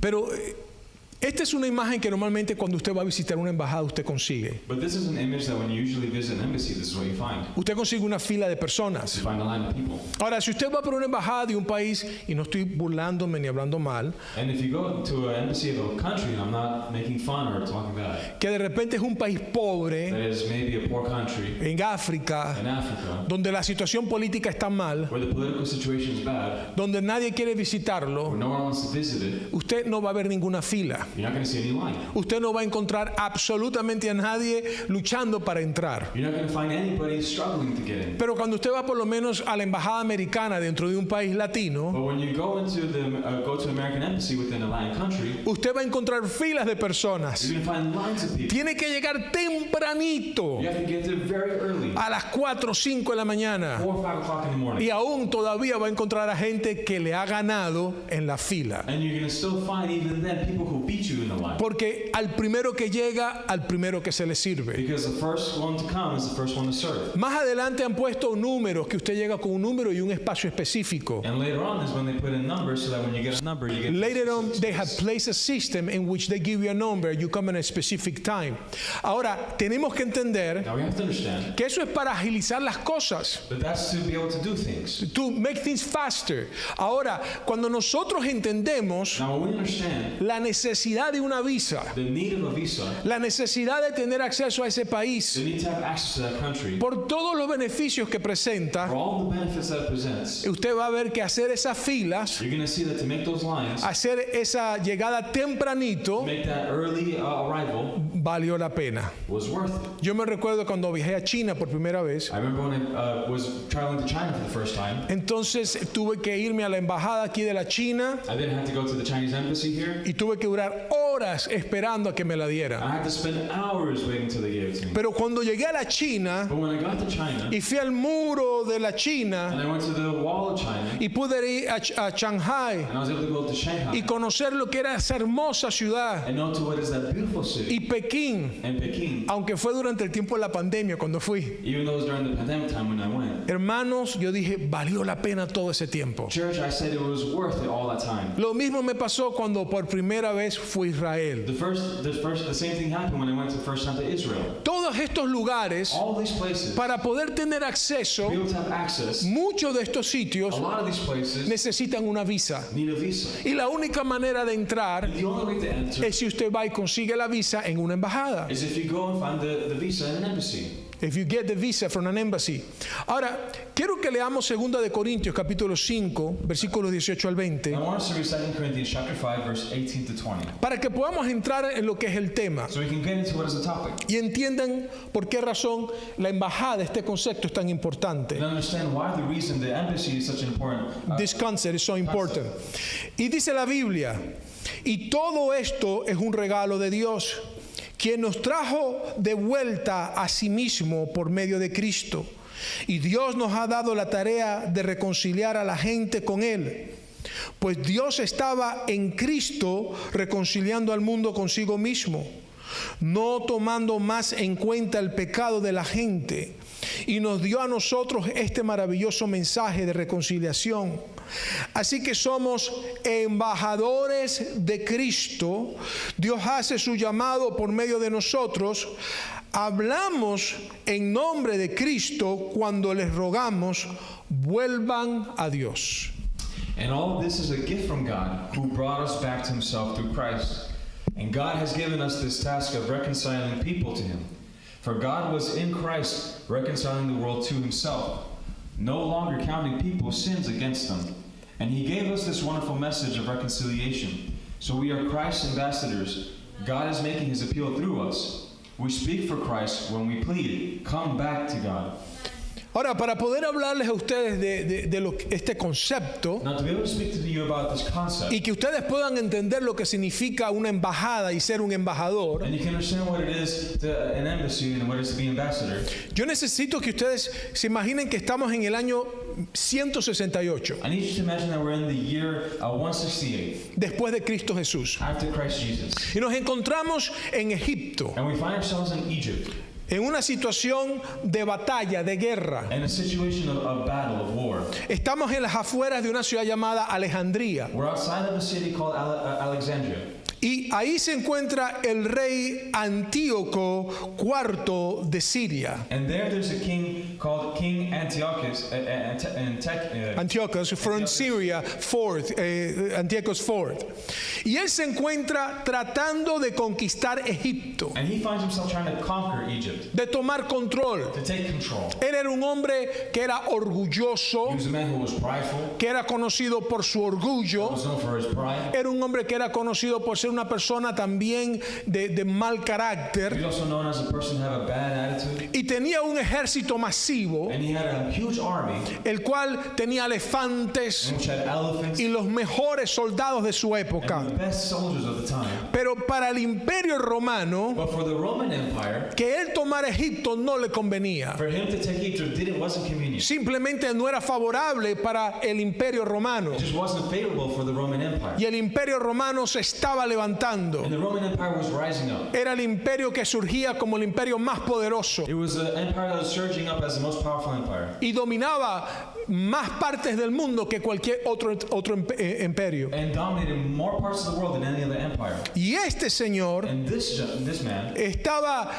Pero esta es una imagen que normalmente cuando usted va a visitar una embajada usted consigue. But this is an image that when you usually visit an embassy, this is what you find. Usted consigue una fila de personas. You find a line of people. Ahora, si usted va por una embajada de un país, y no estoy burlándome ni hablando mal, And if you go to an embassy of a country, and I'm not making fun or talking bad, que de repente es un país that pobre is maybe a poor country en África, in Africa, donde la situación política está mal, where the political situation is bad, donde nadie quiere where visitarlo, no one wants to visit it, usted no va a ver ninguna fila. you're not going to see any line. Usted no va a encontrar absolutamente a nadie luchando para entrar. You're not going to find anybody struggling to get in. Pero cuando usted va por lo menos a la embajada americana dentro de un país latino, But when you go into the go to American embassy within a Latin country, usted va a encontrar filas de personas. you're going to find lines of people. Tiene que llegar tempranito, You have to get there very early, a las 4 o 5 de la mañana. 4 or 5 o'clock in the morning. Y aún todavía va a encontrar a gente que le ha ganado en la fila. And you're going to still find even then people who beat you in the line. Porque al primero que llega, al primero que se le sirve. Because the first one to come is the first one to serve. Más adelante han puesto números, que usted llega con un número y un espacio específico. And later on is when they put in numbers so that when you get a number, you get Later on, they have placed a system in which they give you a number, you come in a specific time. Ahora, tenemos que entender Now we have to understand que eso es para agilizar las cosas, that that's to be able to do things. to make things faster. Ahora, cuando nosotros entendemos Now when we understand la necesidad de una visa, the need of a visa, la necesidad de tener acceso a ese the país, need to have access to that country, por todos los beneficios que for presenta, all the benefits that it presents, usted va a ver que hacer esas filas, you're going to see that to make those lines, hacer esa llegada tempranito, make that early arrival valió la pena. was worth it. Yo me recuerdo cuando viajé a China por primera vez, I remember when I was traveling to China for the first time. entonces tuve que irme a la embajada aquí de la China I then had to go to the Chinese embassy here. y tuve que durar horas esperando a que me la dieran. I had to spend hours waiting till they gave it to me. Pero cuando llegué a la China But when I got to China, y fui al muro de la and China I went to the wall of China, y pude ir a Shanghai and I was able to go to Shanghai y conocer lo que era esa hermosa ciudad, and know to what is that beautiful city, y Pekín, and Peking, aunque fue durante el tiempo de la pandemia cuando fui. even though it was during the pandemic time when I went. Hermanos, yo dije, valió la pena todo ese tiempo. Church, I said it was worth it all that time. Lo mismo me pasó cuando por primera vez fui a Israel. The same thing happened when I went the first time to Israel. Todos estos lugares, All these places, para poder tener to acceso, be able to have access, muchos de estos a sitios lot of these places necesitan una visa. need a visa. Y la única manera de entrar The only way to enter es si usted va y consigue la visa en una embajada. is if you go and find the visa in an embassy. If you get the visa from an embassy. Ahora, quiero que leamos 2 de Corintios capítulo 5, versículos 18 al 20, I want us to read 2 Corinthians chapter 5, verse 18 to 20. para que podamos entrar en lo que es el tema So we can get into what is the topic y entiendan por qué razón la embajada, este concepto es tan importante. and understand why the reason the embassy is such an important This concept is so important. Y dice la Biblia, y todo esto es un regalo de Dios, quien nos trajo de vuelta a sí mismo por medio de Cristo. Y Dios nos ha dado la tarea de reconciliar a la gente con Él. Pues Dios estaba en Cristo reconciliando al mundo consigo mismo, no tomando más en cuenta el pecado de la gente, y nos dio a nosotros este maravilloso mensaje de reconciliación. Así que somos embajadores de Cristo. Dios hace su llamado por medio de nosotros. Hablamos en nombre de Cristo cuando les rogamos, vuelvan a Dios. And all of this is a gift from God, who brought us back to himself through Christ. And God has given us this task of reconciling people to him. For God was in Christ reconciling the world to himself, no longer counting people's sins against them. And he gave us this wonderful message of reconciliation. So we are Christ's ambassadors. God is making his appeal through us. We speak for Christ when we plead, come back to God. Ahora, para poder hablarles a ustedes de este concepto Now, to be able to speak to you about this concept, y que ustedes puedan entender lo que significa una embajada y ser un embajador, and you can understand what it is to an embassy and what it is to be ambassador, yo necesito que ustedes se imaginen que estamos en el año 168 I need you to imagine that we're in the year 168 después de Cristo Jesús after Christ Jesus, y nos encontramos en Egipto. and we find ourselves in Egypt. en una situación de batalla, de guerra. in a situation of battle, of war. Estamos en las afueras de una ciudad llamada Alejandría. We're outside of a city called Alexandria. Y ahí se encuentra el rey Antíoco IV de Siria. And there's a king called King Antiochus, Antiochus from Syria, Antiochus IV. Y él se encuentra tratando de conquistar Egipto, and he finds himself trying to conquer Egypt, de tomar control. to take control. Él era un hombre que era orgulloso, He was a man who was prideful, que era conocido por su orgullo. was known for his pride. Era un hombre que era conocido por ser una persona también de mal He carácter. was also known as a person who had a bad attitude, Y tenía un ejército masivo, and he had a huge army el cual tenía elefantes which had elephants y los mejores soldados de su and época. the best soldiers of the time. Pero para el imperio romano, But for the Roman Empire, que él tomara Egipto no le convenía. for him to take Egypt wasn't convenient. Simplemente no era favorable para el imperio romano. It just wasn't favorable for the Roman Empire. Y el imperio romano se estaba levantando. And the Roman Empire was rising up. Era el imperio que surgía como el imperio más poderoso It was an empire that was surging up as the most powerful empire. y dominaba más partes del mundo que cualquier otro imperio. And dominated more parts of the world than any other empire. Y este señor And this man estaba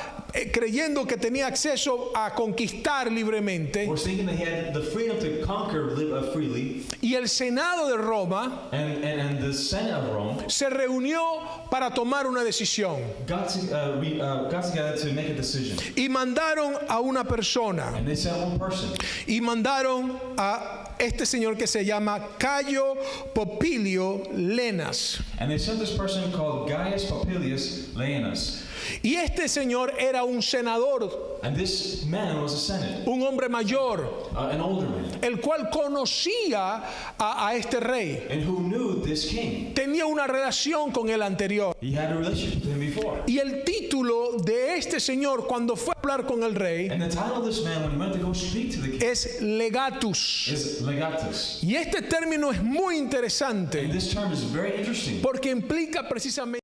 creyendo que tenía acceso a conquistar libremente, was thinking that he had the freedom to conquer, live freely. y el Senado de Roma And the Senate of Rome se reunió para tomar una decisión got together to make a decision. y mandaron a una persona And they sent one person. y mandaron a este señor que se llama Cayo Popilio Lenas. And they sent this person called Gaius Popilius Laenas. Y este señor era un senador, And this man was a Senate, un hombre mayor, an older man, el cual conocía a este rey. and who knew this king. Tenía una relación con el anterior. He had a relationship with him before. Y el título de este señor cuando fue a hablar con el rey And the title of this man when he went to go speak to the king es legatus. is legatus. Y este término es muy interesante And this term is very interesting porque implica precisamente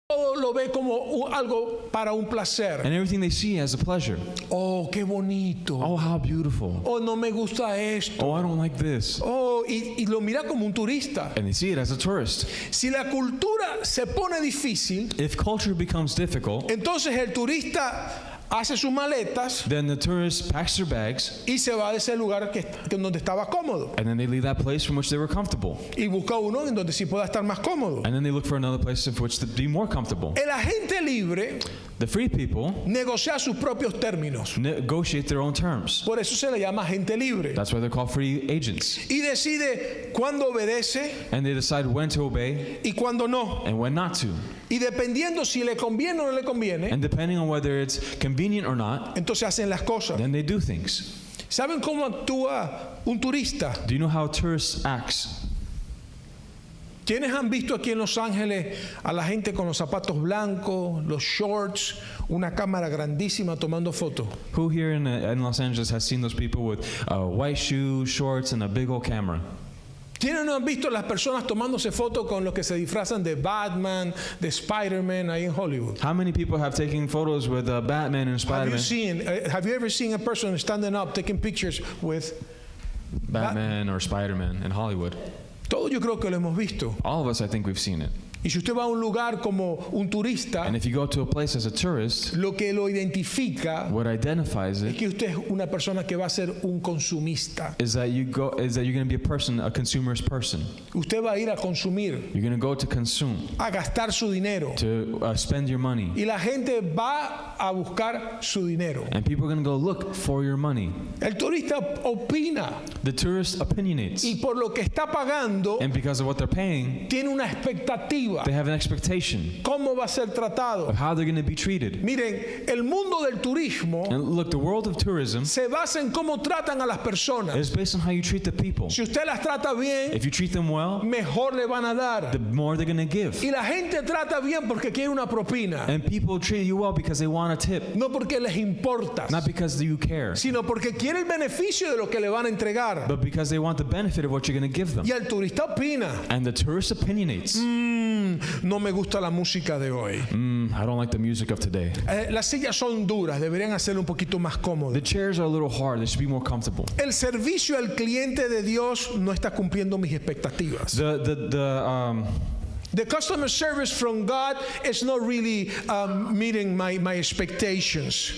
todo lo ve como algo para un placer. and everything they see as a pleasure. Oh, qué bonito. Oh, how beautiful. Oh, no me gusta esto. Oh, I don't like this. Oh, y lo mira como un turista. And they see it as a tourist. Si la cultura se pone difícil, If culture becomes difficult, entonces el turista hace sus maletas Then the tourist packs their bags, y se va de ese lugar donde estaba cómodo and then they leave that place from which they were comfortable. y busca uno en donde sí pueda estar más cómodo. And then they look for another place of which to be more comfortable. El agente libre The free people negocia sus propios términos. negotiate their own terms. Por eso se le llama agente libre. That's why they're called free agents. Y decide cuándo obedece And they decide when to obey y cuándo no. and when not to. Y dependiendo si le conviene o no le conviene, And depending on whether it's convenient or not, entonces hacen las cosas. then they do things. ¿Saben cómo actúa un turista? Do you know how tourists acts? ¿Quiénes han visto aquí en Los Ángeles a la gente con los zapatos blancos, los shorts, una cámara grandísima tomando fotos? Who here in Los Angeles has seen those people with white shoes, shorts, and a big old camera? ¿Quiénes no han visto las personas tomándose fotos con los que se disfrazan de Batman, de Spider-Man ahí en Hollywood? How many people have taken photos with Batman and Spider-Man? Have you ever seen a person standing up taking pictures with Batman or Spider-Man in Hollywood? Todo yo creo que lo hemos visto. All of us, I think we've seen it. Y si usted va a un lugar como un turista, And if you go to a place as a tourist, lo que lo identifica what identifies es it que usted es una persona que va a ser un consumista. is that you're going to be a person, a consumerist person. Usted va a ir a consumir, You're going to go to consume, a gastar su dinero. to spend your money. Y la gente va a buscar su dinero. And people are going to go look for your money. El turista opina The tourist opinionates. y por lo que está pagando And because of what they're paying, tiene una expectativa. they have an expectation ¿Cómo va a ser tratado? of how they're going to be treated. Miren, el mundo del turismo And look, the world of tourism se basa en cómo tratan a las personas. is based on how you treat the people. Si usted las trata bien, If you treat them well, mejor le van a dar. the more they're going to give. Y la gente trata bien porque quiere una propina, And people treat you well because they want a tip, no porque les importa, not because you care, sino porque quiere el beneficio de lo que le van a entregar. but because they want the benefit of what you're going to give them. Y el turista opina, And the tourist opinionates. no me gusta la música de hoy. I don't like the music of today. Las sillas son duras, deberían hacerlo un poquito más The cómodo. chairs are a little hard. They should be more comfortable. El servicio al cliente de Dios no está cumpliendo mis expectativas. The customer service from God is not really meeting my expectations.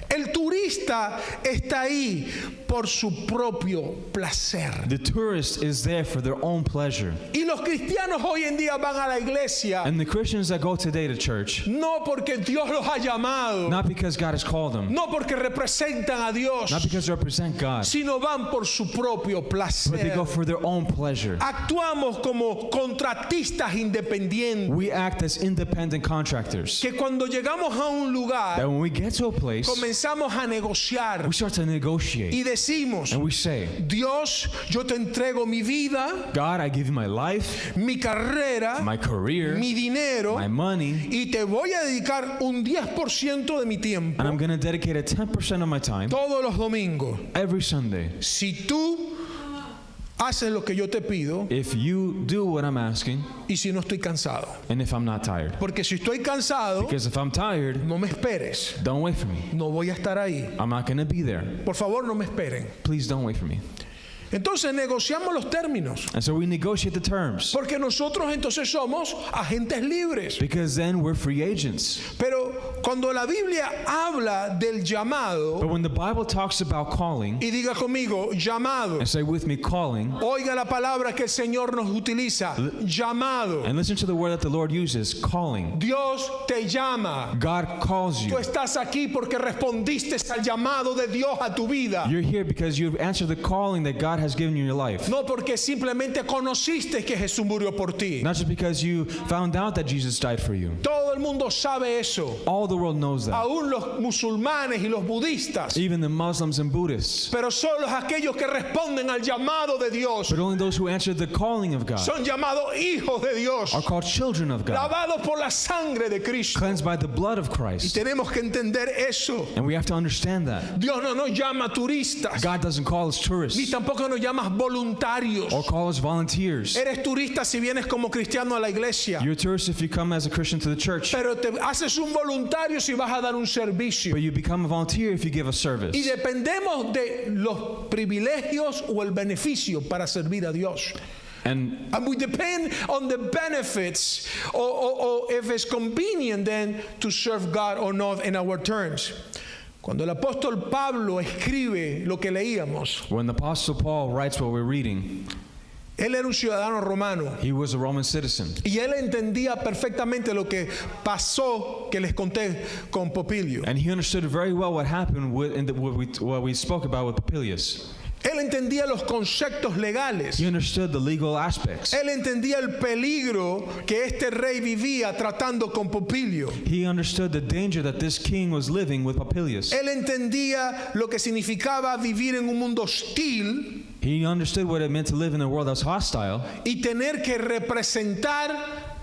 El turista está ahí por su propio placer. The tourist is there for their own pleasure. Y los cristianos hoy en día van a la iglesia And the Christians that go today to church, no porque Dios los ha llamado, not because God has called them, no porque representan a Dios, not because they represent God, sino van por su propio but they placer. go for their own pleasure. Actuamos como contratistas independientes, We act as independent contractors. que cuando llegamos a un That lugar when we get to a place, comenzamos a negociar we start to negotiate. y decimos, And we say, Dios, yo te entrego mi vida, God, I give you my life, mi carrera, my career, mi dinero, my money, y te voy a dedicar un 10% de mi tiempo and I'm going to dedicate a 10% of my time todos los domingos. every Sunday. Si tú haces lo que yo te pido If you do what I'm asking, y si no estoy cansado. and if I'm not tired. Porque si estoy cansado, Because if I'm tired, no me esperes. don't wait for me. No voy a estar ahí. I'm not going to be there. Por favor, no me esperen. Please don't wait for me. Entonces negociamos los términos. And so we negotiate the terms. Porque nosotros entonces somos agentes libres. Because then we're free agents. Pero cuando la Biblia habla del llamado, But when the Bible talks about calling, y diga conmigo, llamado, and say with me, calling, oiga la palabra que el Señor nos utiliza, llamado. and listen to the word that the Lord uses, calling. Dios te llama. God calls Tú you. estás aquí porque respondiste al llamado de Dios a tu vida. You're here because you've answered the calling that God has given you in your life. No porque simplemente conociste que Jesús murió por ti. Not just because you found out that Jesus died for you. Todo el mundo sabe eso. All the world knows that. Aún los musulmanes y los budistas. Even the Muslims and Buddhists. Pero solo aquellos que responden al llamado de Dios But only those who answered the calling of God son llamados hijos de Dios, are called children of God, lavados por la sangre de Cristo. cleansed by the blood of Y Christ. tenemos que entender eso. And we have to understand that. Dios no nos llama turistas, God doesn't call us ni tourists tampoco nos llama voluntarios. or call us volunteers. Eres turista si vienes como cristiano a la iglesia, You're a tourist if you come as a Christian to the church, pero te haces un voluntario si vas a dar un servicio. but you become a volunteer if you give a service. Y dependemos de los privilegios o el beneficio para servir a Dios. And And we depend on the benefits or if it's convenient then to serve God or not in our terms. Cuando el apóstol Pablo escribe lo que leíamos, when the Apostle Paul writes what we're reading, él era un ciudadano romano he was a Roman citizen. y él entendía perfectamente lo que pasó que les conté con Popilio. And he understood very well what happened what we spoke about with Popilius. Él entendía los conceptos legales. He understood the legal aspects. Él entendía el peligro que este rey vivía tratando con Popilio. He understood the danger that this king was living with Popilius. Él entendía lo que significaba vivir en un mundo hostil He understood what it meant to live in a world that's hostile y tener que representar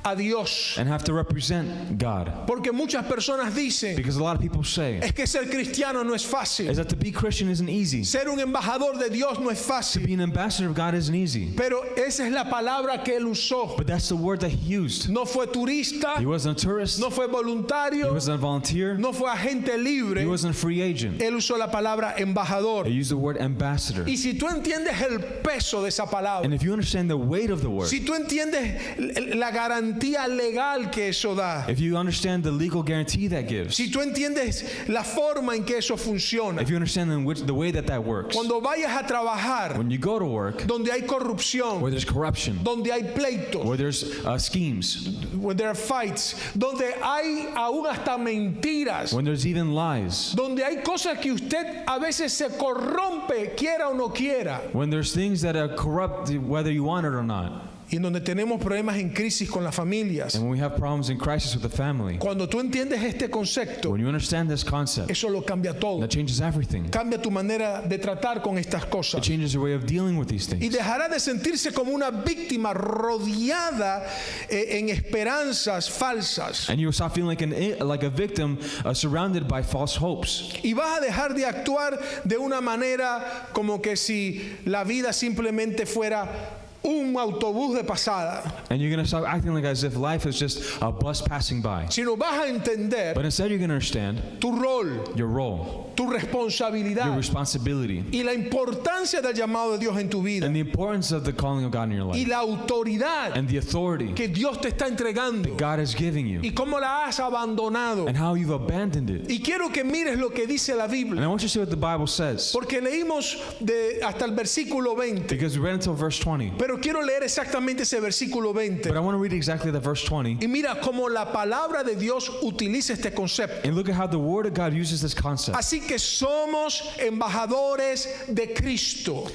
a Dios. and have to represent God. Porque muchas personas dicen, Because a lot of people say es que ser cristiano no es is fácil. that to be Christian isn't easy. Ser un embajador de Dios no es To fácil. be an ambassador of God isn't easy. Pero esa es la palabra que él usó. But that's the word that he used. No fue turista, He wasn't a tourist. no fue He voluntario, wasn't a volunteer. no fue agente libre. He wasn't a free agent. Él usó la palabra embajador. He used the word ambassador. Y si tú entiendes el peso de esa palabra, And if you understand the weight of the word, si tú entiendes la garantía legal que eso da, if you understand the legal guarantee that gives, si tú entiendes la forma en que eso funciona, if you understand the way that works, cuando vayas a trabajar when you go to work, donde hay corrupción, where there's corruption, donde hay pleitos, where there's schemes, when there are fights, donde hay aún hasta mentiras, when there's even lies, donde hay cosas que usted a veces se corrompe, quiera o no quiera, when there's things that are corrupt, whether you want it or not, y en donde tenemos problemas en crisis con las familias. and when we have problems in crisis with the family, Cuando tú entiendes este concepto, when you understand this concept, eso lo cambia todo. that changes everything. Cambia tu manera de tratar con estas It cosas. changes your way of dealing with these Y things. dejará de sentirse como una víctima rodeada en esperanzas falsas. And you will stop feeling like a victim surrounded by false hopes. Y vas a dejar de actuar de una manera como que si la vida simplemente fuera un autobús de pasada. And you're going to stop acting like as if life is just a bus passing by. Sino vas a entender But instead you're going to understand tu rol, your role, tu your responsabilidad responsibility, y la importancia del llamado de Dios en tu vida and the importance of the calling of God in your y life, la autoridad and the authority que Dios te está entregando God is giving you, y cómo la has abandonado. and how you've abandoned it. Y quiero que mires lo que dice la And Biblia, I want you to see what the Bible says, porque leímos hasta el versículo 20, because we read until verse 20. pero quiero leer exactamente ese versículo 20. But I want to read exactly that verse 20. Y mira cómo la palabra de Dios utiliza este concepto. And look at how the Word of God uses this concept. Así que somos embajadores de Cristo.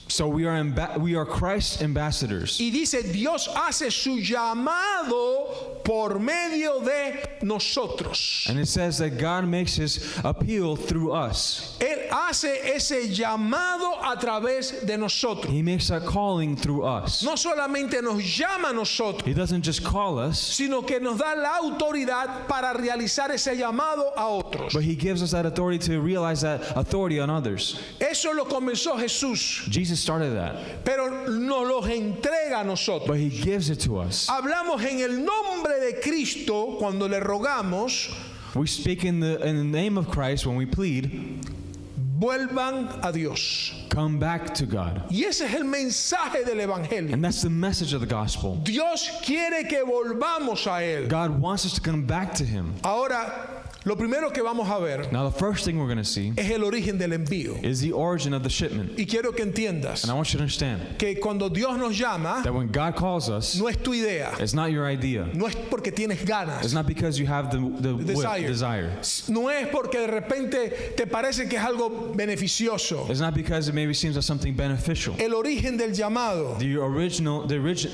So we are Christ's ambassadors. Y dice, Dios hace su llamado por medio de nosotros. And it says that God makes his appeal through us. Él hace ese llamado a través de nosotros. He makes that calling through us. No solamente nos llama a nosotros, He doesn't just call us, sino que nos da la autoridad para realizar ese llamado a otros. but he gives us that authority to realize that authority on others. Eso lo comenzó Jesús, Jesus started that, pero nos los entrega a nosotros. but he gives it to us. Hablamos en el nombre de Cristo cuando le rogamos, We speak in the name of Christ when we plead, vuelvan a Dios. come back to God. Y ese es el mensaje del Evangelio. And that's the message of the gospel. Dios quiere que volvamos a Él. God wants us to come back to him. Ahora, lo primero que vamos a ver Now the first thing we're going to see es el origen del envío. is the origin of the shipment. Y quiero que entiendas And I want you to understand que cuando Dios nos llama, that when God calls us, no es tu idea, it's not your idea. no es porque tienes It's ganas, not because you have the desire. no es porque de repente te parece que es algo beneficioso. It's not because it maybe seems like something beneficial. El origen del llamado The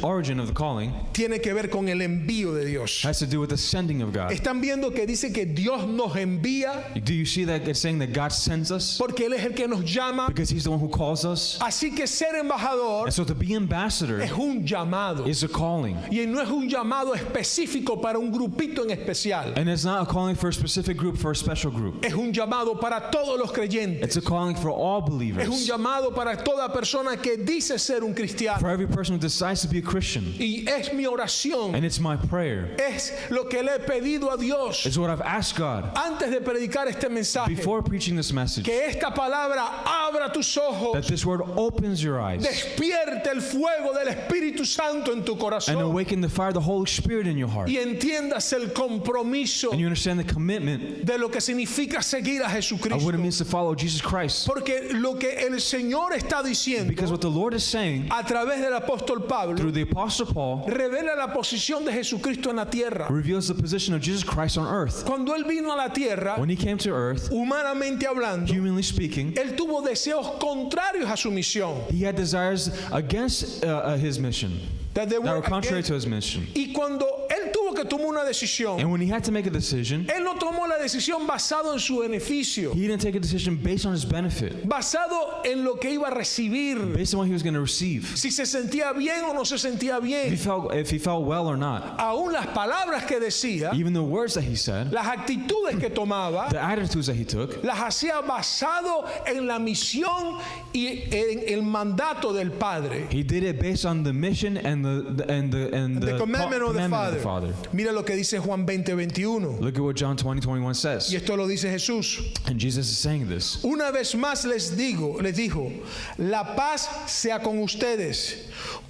origin of the calling tiene que ver con el envío de Dios. has to do with the sending of God. Están viendo que dice que Dios nos envía Do you see that it's saying that God sends us porque Él es el que nos llama. because he's the one who calls us? Así que ser embajador And so to be ambassador es un llamado. is a calling. Y no es un llamado específico para un grupito en especial. And it's not a calling for a specific group, for a special group. Es un llamado para todos los creyentes. It's a calling for all Es un believers. llamado para toda persona que dice ser un cristiano. For every person who decides to be a Christian. Y es mi oración, And it's my prayer. es lo que le he pedido a Dios It's what I've asked God antes de predicar este mensaje. before preaching this message. Que esta palabra abra tus That ojos, this word opens your eyes despierte el fuego del Espíritu Santo en tu and corazón awaken the fire of the Holy Spirit in your heart. y entiendas el compromiso And you understand the commitment de lo que significa seguir a of Jesucristo. what it means to follow Jesus Christ. Porque lo que el Señor está diciendo Because what the Lord is saying a través del apóstol Pablo through the Apostle Paul revela la posición de Jesucristo en la tierra. reveals the position of Jesus Christ on earth. Cuando Él vino a la tierra, When he came to earth, humanamente hablando, humanly speaking, Él tuvo deseos contrarios a su misión. he had desires against his mission, That they that were were contrary against- to his mission. Y cuando Él tuvo que tomar una decisión, And when he had to make a decision, Él no tomó la decisión basado en su beneficio, he didn't take a decision based on his benefit, basado en lo que iba a recibir, based on what he was going to receive. si se sentía bien o no se sentía If he bien. felt well or not. Aún las palabras que decía, Even the words that he said, las actitudes que tomaba, the attitudes that he took, las hacía basado en la misión y en el mandato del Padre. he did it based on the mission and the Commandment of the Father. Mira lo que dice Juan 20:21. Look at what John 20:21 Y says. esto lo dice Jesús. And Jesus is saying this. Una vez más les dijo, la paz sea con ustedes.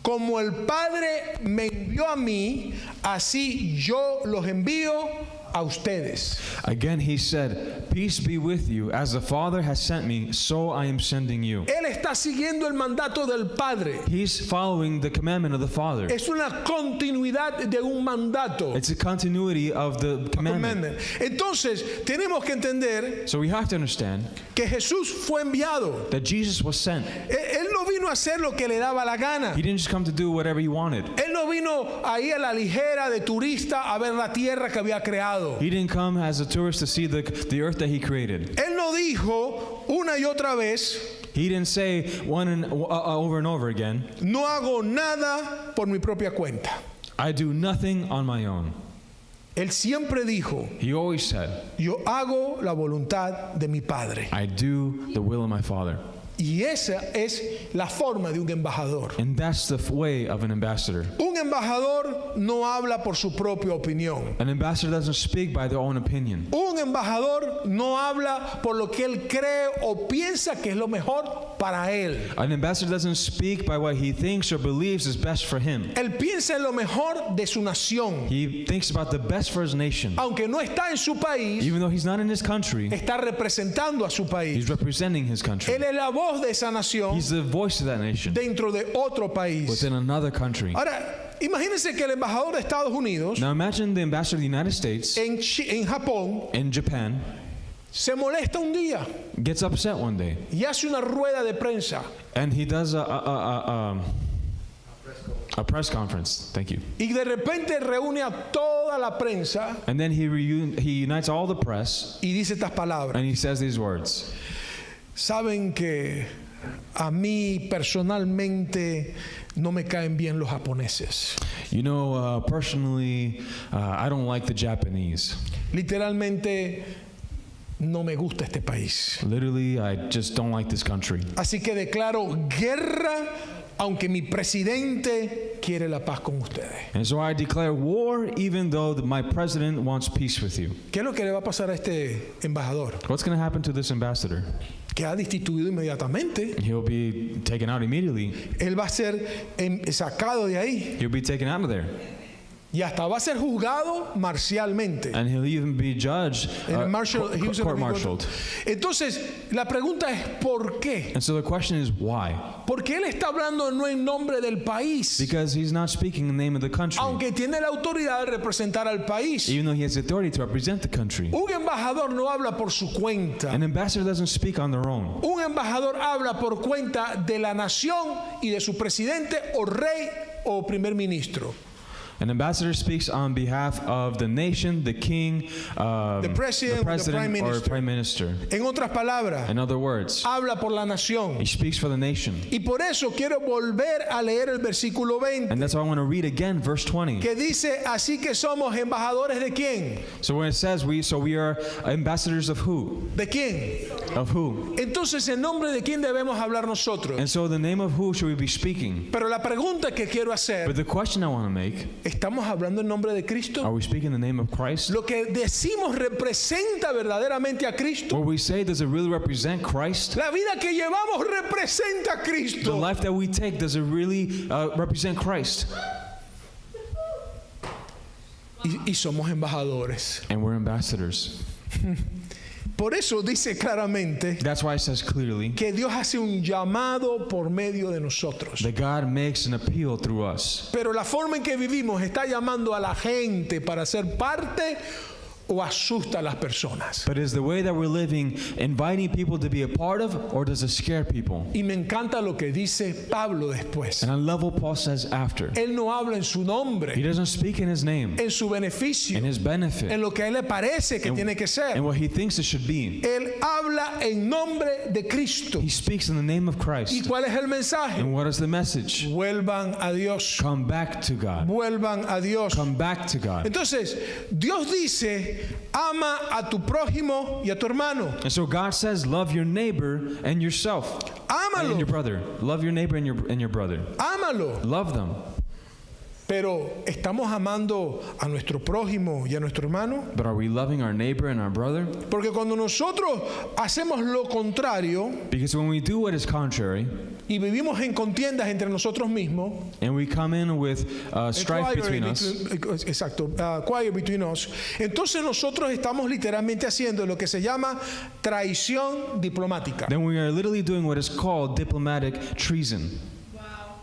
Como el Padre me envió a mí, así yo los envío a ustedes. Again he said, peace be with you. As the Father has sent me, so I am sending you. Él está siguiendo el mandato del Padre. He's following the commandment of the Father. Es una continuidad de un mandato. It's a continuity of the commandment. Entonces, tenemos que entender So we have to understand que Jesús fue enviado. that Jesus was sent. Él no vino a hacer lo que le daba la gana. He didn't just come to do whatever he wanted. Él no vino ahí a la ligera de turista a ver la tierra que había creado. He didn't come as a tourist to see the earth that he created. Él no dijo una y otra vez, He didn't say over and over again, no hago nada por mi propia cuenta. I do nothing on my own. Él siempre dijo, He always said, yo hago la voluntad de mi Padre. I do the will of my Father. Y esa es la forma de un embajador. And that's the way of an ambassador. Un embajador no habla por su propia opinión. An ambassador doesn't speak by their own opinion. Un embajador no habla por lo que él cree o piensa que es lo mejor para él. An ambassador doesn't speak by what he thinks or believes is best for him. Él piensa en lo mejor de su nación. He thinks about the best for his nation. Aunque no está en su país, Even though he's not in his country, está representando a su país. he's representing his country. Él es la voz de esa nación He's the voice of that nation dentro de otro país. within another country. Ahora, imagínense que el embajador de Estados Unidos Now imagine the ambassador of the United States en Japón in Japan se molesta un día gets upset one day y hace una rueda de prensa and he does a press conference. Thank you. y de repente reúne a toda la prensa And then he unites all the press y dice estas palabras. and he says these words. Saben que a mí personalmente no me caen bien los japoneses. You know, personally, I don't like the Japanese. Literalmente no me gusta este país. Literally, I just don't like this country. Así que declaro guerra aunque mi presidente quiere la paz con ustedes. And so I declare war even though my president wants peace with you. ¿Qué es lo que le va a pasar a este embajador? What's going to happen to this ambassador? Que ha destituido inmediatamente. He'll be taken out immediately. Él va a ser sacado de ahí He'll be taken out of there. y hasta va a ser juzgado marcialmente. And he'll even be judged, court-martialed. Entonces, la pregunta es ¿por qué? And so the question is why? Porque él está hablando no en nombre del país, Because he's not speaking in the name of the country, aunque tiene la autoridad de representar al país. even though he has authority to represent the country. Un embajador no habla por su cuenta. An ambassador doesn't speak on their own. Un embajador habla por cuenta de la nación y de su presidente o rey o primer ministro. An ambassador speaks on behalf of the nation, the king, the president, or the prime or minister. prime minister. En otras palabras, In other words, habla por la nación. he speaks for the nation. Y por eso quiero volver a leer el versículo 20, And that's why I want to read again verse 20. que dice, así que somos embajadores de quién? So when it says we are ambassadors of who? ¿De quién? Of who? Entonces, ¿en nombre de quién debemos hablar nosotros? And so the name of who should we be speaking? Pero la pregunta que quiero But hacer, the question I want to make, ¿estamos hablando en nombre de are Cristo? we speaking in the name of Christ? ¿Lo que decimos representa verdaderamente a Cristo? What we say, does it really represent Christ? La vida que llevamos representa a The Cristo. life that we take, does it really represent Christ? Y somos embajadores. And we're ambassadors. Por eso dice claramente That's why it says clearly que Dios hace un llamado por medio de nosotros. that God makes an appeal through us. Pero la forma en que vivimos está llamando a la gente para ser parte o asusta a las personas. But is the way that we're living inviting people to be a part of, or does it scare people? Y me encanta lo que dice Pablo después. And I love what Paul says after. Él no habla en su He nombre, doesn't speak in his name, en su beneficio, in his benefit, en lo que a él le parece que tiene que ser. and what he thinks it should be. Él habla en nombre de Cristo. He speaks in the name of ¿Y Christ. cuál es el mensaje? And what is the message? Vuelvan a Dios. Come back to God. Vuelvan a Dios. Come back to God. Entonces, Dios dice, ama a tu prójimo y a tu hermano. And so God says, love your neighbor and yourself. And your Ámalo, brother. Love your neighbor and your brother. ámalo. Love them. Pero ¿estamos amando a nuestro prójimo y a nuestro hermano? But are we loving our neighbor and our brother? Porque cuando nosotros hacemos lo contrario Because when we do what is contrary, y vivimos en contiendas entre nosotros mismos, and we come in with strife between us, quarrel between us, entonces nosotros estamos literalmente haciendo lo que se llama traición diplomática. then we are literally doing what is called diplomatic treason.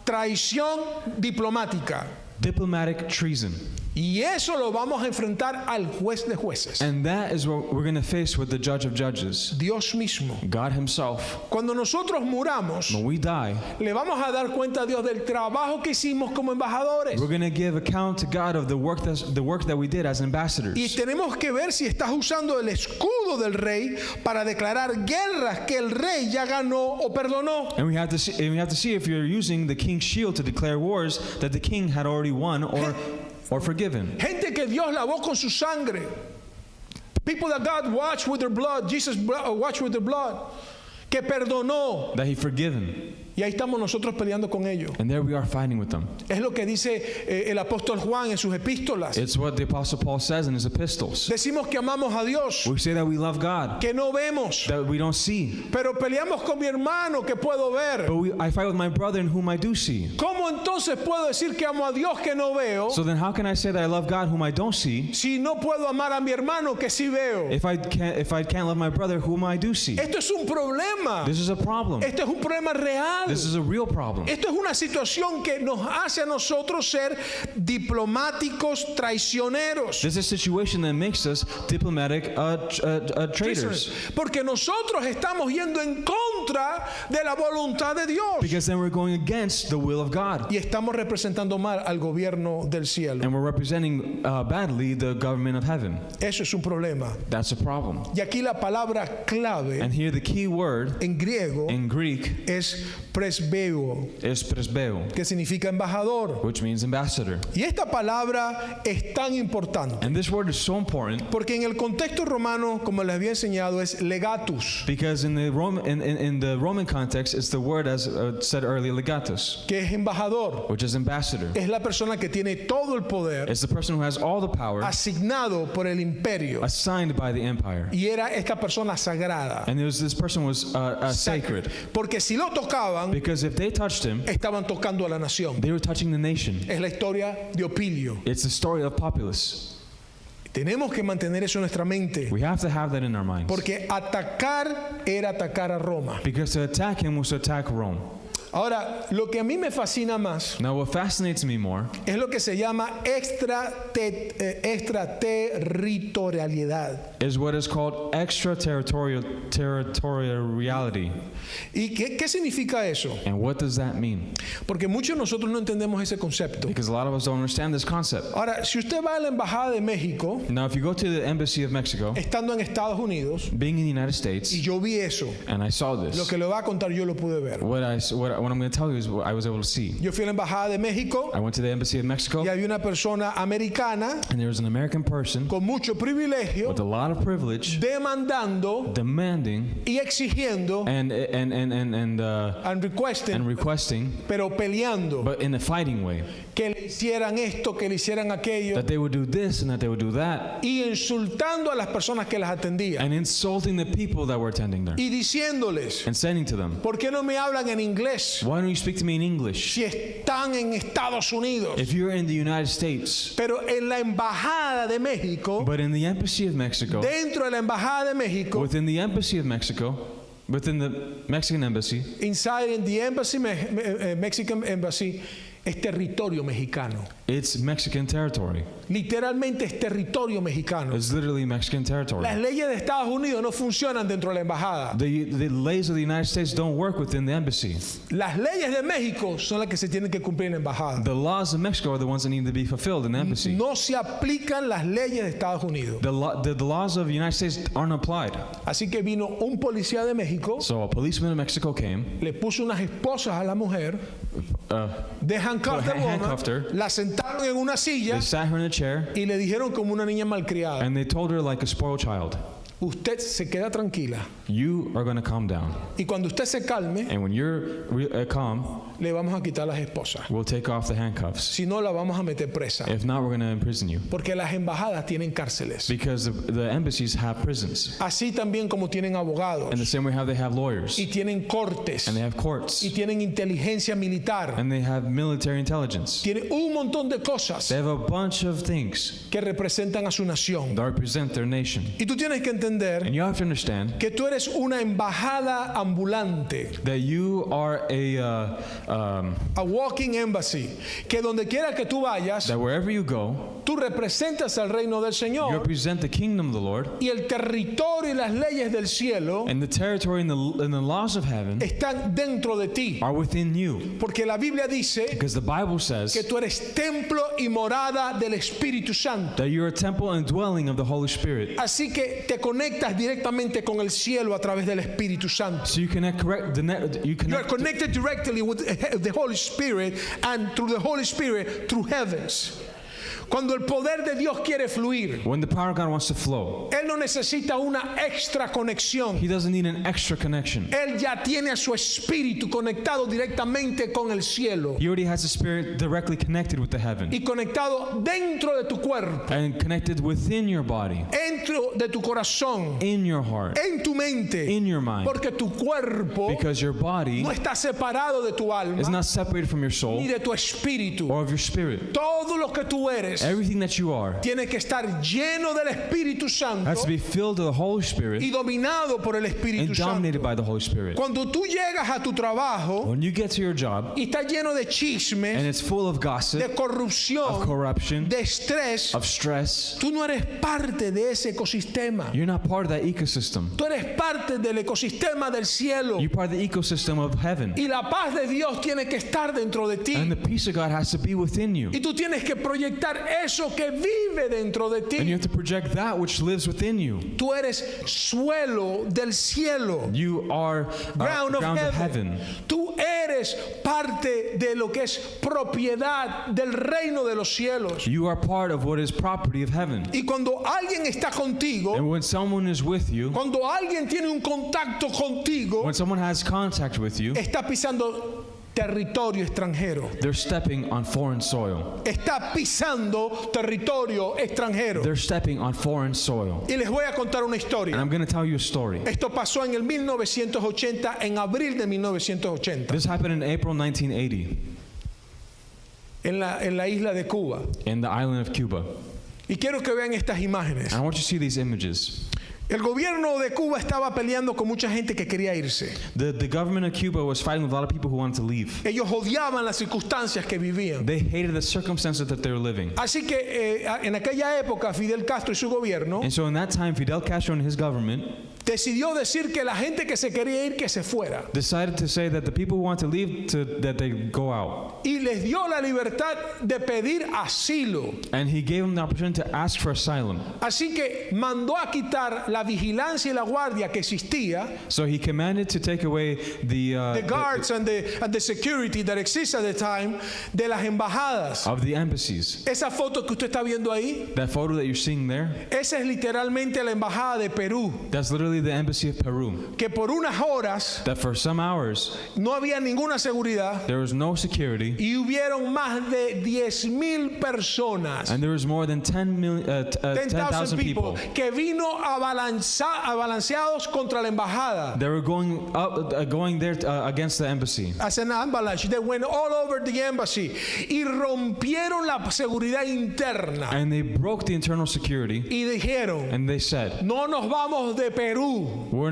Traición diplomática. Diplomatic treason. Y eso lo vamos a enfrentar al juez de jueces, And that is what we're going to face with the judge of judges, Dios mismo. God himself. Cuando nosotros muramos, When we die, le vamos a dar cuenta a Dios del trabajo que hicimos como embajadores. we're going to give account to God of the work that we did as ambassadors. Y tenemos que ver si estás usando el escudo del rey para declarar guerras que el rey ya ganó o perdonó. And we have to see if you're using the king's shield to declare wars that the king had already won or forgiven. Gente que Dios lavó con su sangre. People that God washed with their blood. Jesus washed with their blood. Que perdonó. That he forgiven. Y ahí estamos nosotros peleando con ellos. And there we are fighting with them. Es lo que dice el apóstol Juan en sus epístolas. It's what the Apostle Paul says in his epistles. Decimos que amamos a Dios, We say that we love God, que no vemos, that we don't see. pero peleamos con mi hermano que puedo ver. But I fight with my brother in whom I do see. ¿Cómo entonces puedo decir que amo a Dios que no veo So then how can I say that I love God whom I don't see si no puedo amar a mi hermano que sí veo? if I can't love my brother whom I do see? Esto es un problema. This is a problem. Esto es un problema real. This is a real problem. Esto es una situación que nos hace a nosotros ser diplomáticos traicioneros. This is a situation that makes us diplomatic traitors. Porque nosotros estamos yendo en contra de la voluntad de Dios. Because then we're going against the will of God. Y estamos representando mal al gobierno del cielo. And we're representing badly the government of heaven. Eso es un problema. That's a problem. Y aquí la palabra clave And here the key word en griego in Greek es presbeo, is presbeo, que significa embajador. which means ambassador. Y esta palabra es tan importante And this word is so important porque en el contexto romano, como les había enseñado, es legatus, because in the Roman context, it's the word as said earlier, legatus, que es embajador. which is ambassador. Es la persona que tiene todo el poder It's the person who has all the power asignado por el imperio. assigned by the empire. Y era esta persona sagrada. And this person was sacred Porque si lo tocaban, because if they touched him, estaban tocando a la nación. they were touching the nation. Es la historia de Opilio. It's the story of Populus. Tenemos que mantener eso en nuestra mente. We have to have that in our minds. Porque atacar era atacar a Roma. Because to attack him was to attack Rome. Ahora, lo que a mí me fascina más Now, what fascinates me more es lo que se llama extraterritorialidad. is what is called extraterritoriality. ¿Y qué significa eso? And what does that mean? Porque muchos de nosotros no entendemos ese concepto. Because a lot of us don't understand this concept. Ahora, si usted va a la Embajada de México, Now, if you go to the Embassy of Mexico, estando en Estados Unidos, being in the United y States, yo vi eso, and I saw lo this, que le voy a contar yo lo pude ver. what I'm going to tell you is what I was able to see. Yo fui a la Embajada de México I went to the Embassy of Mexico, y había una persona americana and there was an American person con mucho privilegio with a lot of privilege demandando demanding y exigiendo and and requesting, pero peleando but in a fighting way, que le hicieran esto, que le hicieran aquello that they would do this and that they would do that, y insultando a las personas que las atendían and insulting the people that were attending there, y diciéndoles, and saying to them, ¿por qué no me hablan en inglés why don't you speak to me in English si están en Estados Unidos? if you're in the United States? Pero en la Embajada de México, But in the Embassy of Mexico, dentro de la Embajada de México, within the Embassy of Mexico, within the Mexican Embassy, inside in the embassy, Mexican Embassy, es territorio mexicano. it's Mexican territory. Literalmente es territorio mexicano. It's literally Mexican territory. Las leyes de Estados Unidos no funcionan dentro de la embajada. The laws of the United States don't work within the embassy. Las leyes de México son las que se tienen que cumplir en la embajada. The laws of Mexico are the ones that need to be fulfilled in the embassy. No se aplican las leyes de Estados Unidos. The laws of the United States aren't applied. Así que vino un policía de México, So a policeman in Mexico came, le puso unas esposas a la mujer, de handcuffed the woman, handcuffed her. la sentaron en una silla they sat her in a chair, y le dijeron como una niña malcriada, and they told her like a spoiled child, usted se queda tranquila you are going to calm down. y cuando usted se calme, And when you're calm, le vamos a quitar las esposas. we'll take off the handcuffs. Si no, la vamos a meter presa. If not, we're going to imprison you. Porque las embajadas tienen cárceles. Because the embassies have prisons. Así también como tienen abogados. And the same way how they have lawyers. Y tienen cortes. And they have courts. Y tienen inteligencia militar. And they have military intelligence. Tienen un montón de cosas They have a bunch of things que representan a su nación. that represent their nation. Y tú tienes que entender And you have to understand que tú eres una embajada ambulante. that you are A walking embassy. Que donde quiera que tú vayas, that wherever you go, tú representas al reino del you Señor. represent the kingdom of the Lord, Y el territorio y las leyes del cielo and the territory and the laws of heaven están dentro de ti. are within you. Porque la Biblia dice Because the Bible says que tú eres templo y morada del Espíritu Santo. that you're a temple and dwelling of the Holy Spirit. Así que te conectas directamente con el cielo a través del Espíritu Santo. So you connect You are connect connected directly with the Holy Spirit and through the Holy Spirit through heavens. Cuando el poder de Dios quiere fluir, when the power of God wants to flow. Él no necesita una extra conexión. He doesn't need an extra connection. Él ya tiene a su espíritu conectado directamente con el cielo He already has the Spirit directly connected with the heaven y conectado dentro de tu cuerpo, and connected within your body, dentro de tu corazón, in your heart, en tu mente, in your mind. porque tu cuerpo Because your body no está separado de tu alma is not separated from your soul ni de tu espíritu. or of your spirit. Todo lo que tú eres Everything that you are tiene que estar lleno del Espíritu Santo has to be filled with the Holy Spirit y dominado por el Espíritu and dominated Santo. by the Holy Spirit. Cuando tú llegas a tu trabajo When you get to your job y está lleno de and chismes, it's full of de gossip, of corrupción, corruption, de estrés, of stress, tú no eres parte de ese ecosistema. you're not part of that ecosystem. Tú eres parte del ecosistema del cielo. You're part of the ecosystem of heaven. Y la paz de Dios tiene que estar dentro de ti. And the peace of God has to be within you. Y tú tienes que proyectar eso que vive dentro de And you ti. have to project that which lives within you. Tú eres suelo del cielo. You are Ground of ground of heaven. heaven. Tú eres parte de lo que es propiedad del reino de los cielos. You are part of what is property of heaven. Y cuando alguien está contigo, And when someone is with you, cuando alguien tiene un contacto contigo, when someone has contact with you, está pisando territorio extranjero. they're stepping on foreign soil. Está pisando territorio extranjero. They're stepping on foreign soil. Y les voy a contar una And historia. I'm going to tell you a story. Esto pasó en el 1980, en abril de 1980, This happened in April 1980 en la isla de Cuba. in the island of Cuba. Y quiero que vean estas imágenes. And I want you to see these images. El gobierno de Cuba estaba peleando con mucha gente que quería irse. The government of Cuba was fighting with a lot of people who wanted to leave. Ellos odiaban las circunstancias que vivían. They hated the circumstances that they were living. Así que en aquella época Fidel Castro y su gobierno And so in that time, Fidel Castro and his government decidió decir que la gente que se quería ir, que se fuera. decided to say that the people who want to leave, that they go out. Y les dio la libertad de pedir asilo. And he gave them the opportunity to ask for asylum. Así que mandó a quitar la vigilancia y la guardia que existía, So he commanded to take away the guards and the security that exists at the time, de las embajadas. of the embassies. Esa foto que usted está viendo ahí, That photo that you're seeing there, esa es literalmente la embajada de Perú, that's literally the embassy of Peru. que por unas horas That for some hours, no había ninguna seguridad there was no security, y hubieron más de 10,000 personas, and there was more than 10,000 10,000 people, people. que vino abalanceados contra la embajada. They were going there against the embassy. As an avalanche, they went all over the embassy y rompieron la seguridad interna And they broke the internal security, y dijeron, and they said, no nos vamos de Perú. we're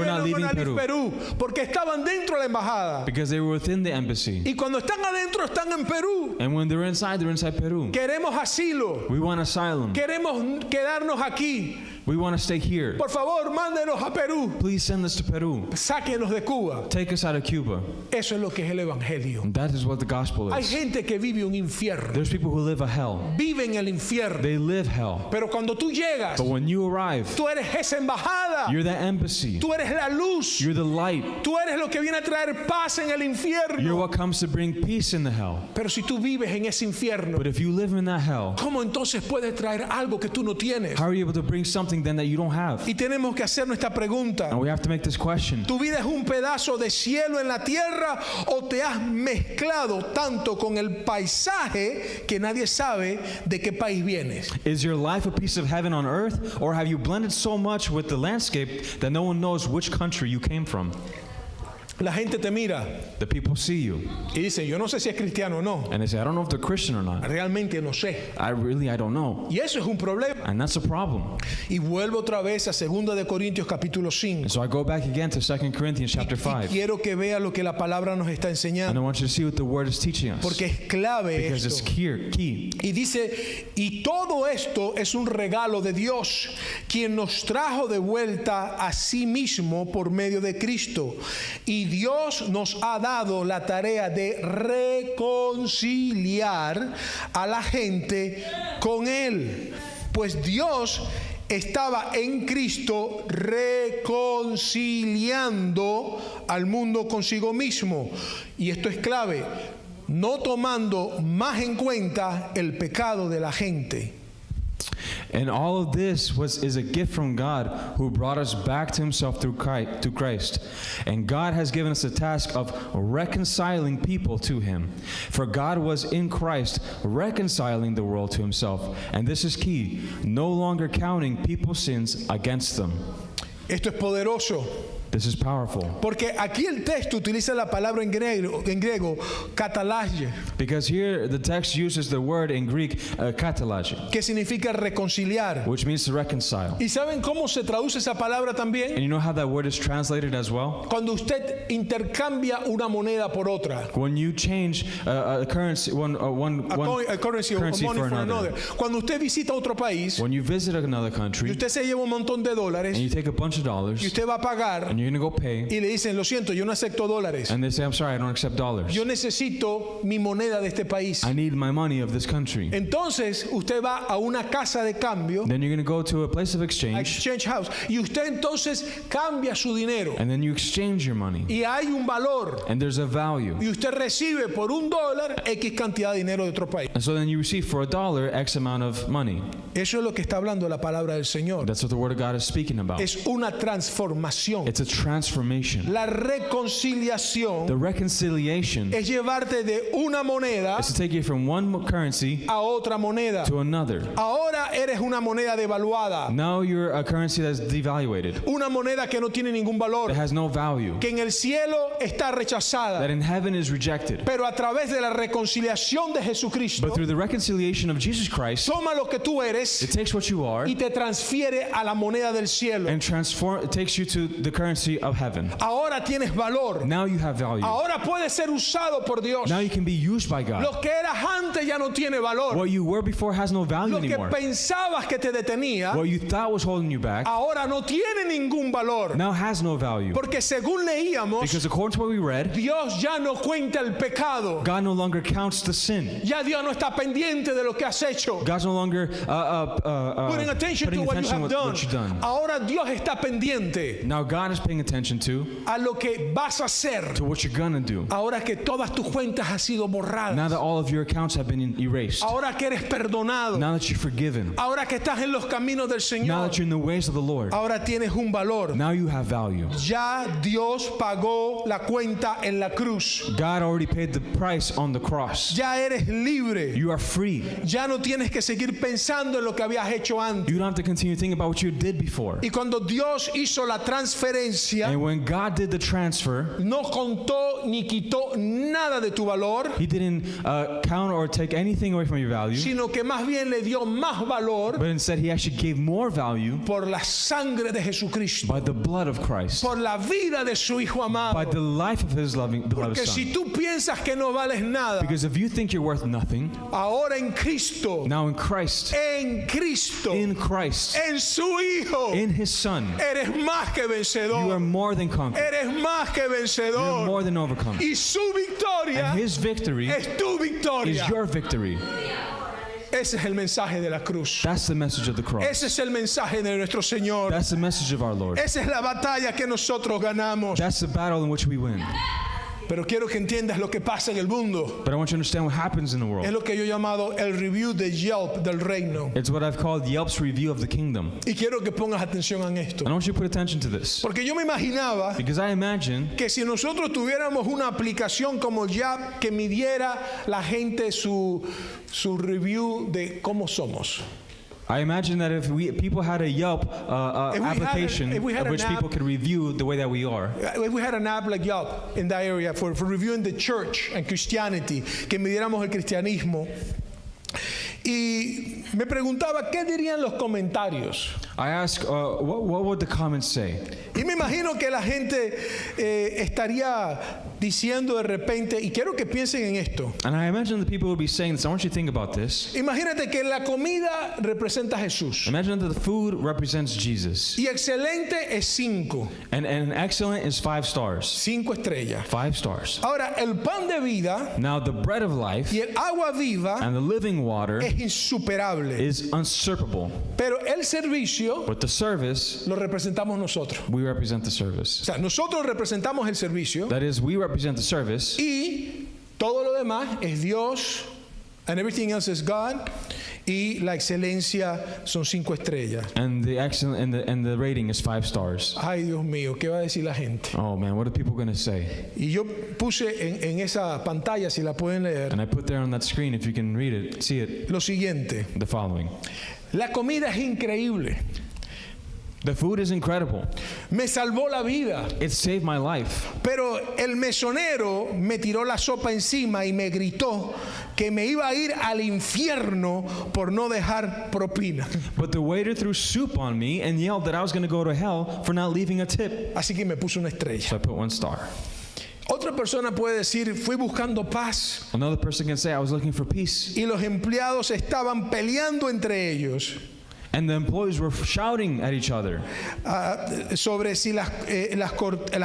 not not leaving gonna leave Peru. Perú, porque estaban dentro de la embajada. Because they were within the embassy. Y cuando están adentro, están en Perú. And when they're inside Peru. Queremos asilo. We want asylum. Queremos quedarnos aquí. We want to stay here. Por favor, mándenos a Perú. Please send us to Peru. Sáquenos de Cuba. Take us out of Cuba. Eso es lo que es el evangelio. And that is what the gospel Hay is. gente que vive un infierno. There's people who live a hell. Viven el infierno. They live hell. Pero cuando tú llegas, But when you arrive, tú eres esa embajada. you're the embassy. Tú eres la luz. You're the light. Tú eres lo que viene a traer paz en el You're infierno. what comes to bring peace in the hell. Pero si tú vives en ese infierno, But if you live in that hell, ¿cómo entonces puedes traer algo que tú no tienes? how are you able to bring something then that you don't have? Y tenemos que hacer nuestra pregunta. And we have to make this question. ¿Tu vida es un pedazo de cielo en la tierra o te has mezclado tanto con el paisaje que nadie sabe de qué país vienes? Is your life a piece of heaven on earth, or have you blended so much with the landscape that no one knows which country you came from? La gente te mira The people see you, y dice, yo no sé si es cristiano o no. and they say, I don't know if they're Christian or not. Realmente no sé. I don't know. Y eso es un problema. And that's a problem. Y vuelvo otra vez a 2 de Corintios capítulo 5. And so I go back again to 2 Corinthians chapter Y 5. quiero que vea lo que la palabra nos está And I enseñando, want you to see what the word is teaching us. porque es clave Because it's esto. key. Y dice, y todo esto es un regalo de Dios, quien nos trajo de vuelta a sí mismo por medio de Cristo. Y Dios nos ha dado la tarea de reconciliar a la gente con Él. Pues Dios estaba en Cristo reconciliando al mundo consigo mismo. Y esto es clave, no tomando más en cuenta el pecado de la gente. And all of this is a gift from God, who brought us back to himself through Christ. And God has given us the task of reconciling people to him. For God was in Christ reconciling the world to himself. And this is key, no longer counting people's sins against them. Esto es poderoso, This is powerful. porque aquí el texto utiliza la palabra en griego katalaje, Because here the text uses the word in Greek, katalaji, que significa reconciliar. which means to reconcile. ¿Y saben cómo se traduce esa palabra también? And you know how that word is translated as well? Cuando usted intercambia una moneda por otra. When you change a currency, one A currency or currency money for for another. another. Cuando usted visita otro país When you visit another y country usted se lleva un montón de dólares and you take a bunch of y dollars usted va a pagar and you're going to go pay, y le dicen, lo siento, yo no acepto dólares. and they say, I'm sorry, I don't accept dollars. Yo necesito mi moneda de este país. I need my money of this country. Entonces usted va a una casa de cambio, Then you're going to go to a place of a exchange, exchange house, y usted entonces cambia su dinero and then you exchange your money. y hay un valor And there's a value. y usted recibe por $1 X cantidad de dinero de otro país. And so then you receive for $1 X amount of money. Eso es lo que está hablando la palabra del Señor. That's what the word of God is speaking about. Es una transformación. It's a transformation. La reconciliación The reconciliation es llevarte de una moneda is to take you from one currency a otra moneda. to another. Ahora eres una moneda devaluada, Now you're a currency that's devaluated, una moneda que no tiene ningún valor, that has no value, que en el cielo está rechazada, that in heaven is rejected. pero a través de la reconciliación de Jesucristo, But through the reconciliation of Jesus Christ, toma lo que tú eres it takes what you are y te transfiere a la moneda del cielo. and it takes you to the currency of heaven. Ahora tienes valor. Now you have value. Ahora puedes ser usado por Dios. Now you can be used by God. Lo que eras antes ya no tiene valor. What you were before has no value Lo que anymore. pensabas que te detenía, What you thought was holding you back ahora no tiene ningún valor. now has no value. Porque según leíamos, Because according to what we read, Dios ya no cuenta el pecado. God no longer counts the sin. Ya Dios no está pendiente de lo que has hecho. God's no longer Putting attention to what you have done. what you've done. Ahora Dios está pendiente Now God is paying attention to a lo que vas a hacer. what you're gonna do. Ahora que todas tus cuentas han sido Now borradas. that all of your accounts have been erased. Ahora que eres perdonado. Now that you're forgiven. Ahora que estás en los caminos del Now Señor. that you're in the ways of the Lord. Ahora tienes un valor. Now you have value. Ya Dios pagó la cuenta en la cruz. God already paid the price on the cross. Ya eres libre. You are free. Ya no tienes que seguir pensando en lo que habías hecho antes. You don't have to continue thinking about what you did before. Y cuando Dios hizo la transferencia, And when God did the transfer, no contó ni quitó nada de tu valor, He didn't count or take anything away from your value, sino que más bien le dio más valor but instead He actually gave more value por la sangre de Jesucristo, by the blood of Christ, por la vida de su Hijo by the amado. life of His loving beloved Porque Son. si tú piensas que no vales nada, Because if you think you're worth nothing, ahora en Cristo, now in Christ, en Cristo, in Christ, en su Hijo, in His Son, eres más que you are vencedor. more than conquered. Eres más que You're vencedor. more than overcome. Y su victoria And His victory es tu is victoria. your victory. Ese es el mensaje de la cruz. That's the message of the cross. Ese es el mensaje de nuestro Señor. That's the message of our Lord. Esa es la batalla que nosotros ganamos. That's the battle in which we win. Pero quiero que entiendas lo que pasa en el mundo. But I want you to understand what happens in the Es world. lo que yo he llamado el review de Yelp del reino. It's what I've called Yelp's review of the kingdom. Y quiero que pongas atención en esto. And I want you to put attention to this. Porque yo me imaginaba Because I imagine que si nosotros tuviéramos una aplicación como Yelp que midiera la gente su review de cómo somos. that if people had a Yelp If we had application if we had of which an app- people could review the way that we are, If we had an app like Yelp in that area for reviewing the church and Christianity, que midiéramos el cristianismo. Y me preguntaba, ¿qué dirían los comentarios? I ask, what would the comments say? Y me imagino que la gente estaría diciendo de repente, y quiero que piensen en esto. And I imagine the people would be saying this. I want you to think about this. Imagínate que la comida representa a Jesús. Imagine that the food represents Jesus. Y excelente es 5. And excellent is 5 stars. 5 estrellas. 5 stars. Ahora, el pan de vida Now the bread of life y el agua viva and the living water es insuperable. is unsurpassable. Pero el servicio But the service, lo representamos nosotros. we represent the service. O sea, nosotros representamos el servicio That is, we represent the service, y todo lo demás es Dios, and everything else is God, y la excelencia son 5 estrellas. and the excellent and the rating is 5 stars. Ay, Dios mío, ¿qué va a decir la gente? Oh man, what are people going to say? Y yo puse en esa pantalla, si la pueden leer, And I put there on that screen, if you can read it, see it, lo siguiente. the following. La comida es increíble. The food is incredible. Me salvó la vida. It saved my life. Pero el mesonero me tiró la sopa encima y me gritó que me iba a ir al infierno por no dejar propina. But the waiter threw soup on me and yelled that I was going to go to hell for not leaving a tip. Así que me puso una estrella. So I put 1 star. Otra persona puede decir, fui buscando paz Another person can say, I was looking for peace. y los empleados estaban peleando entre ellos And the employees were shouting at each other sobre si las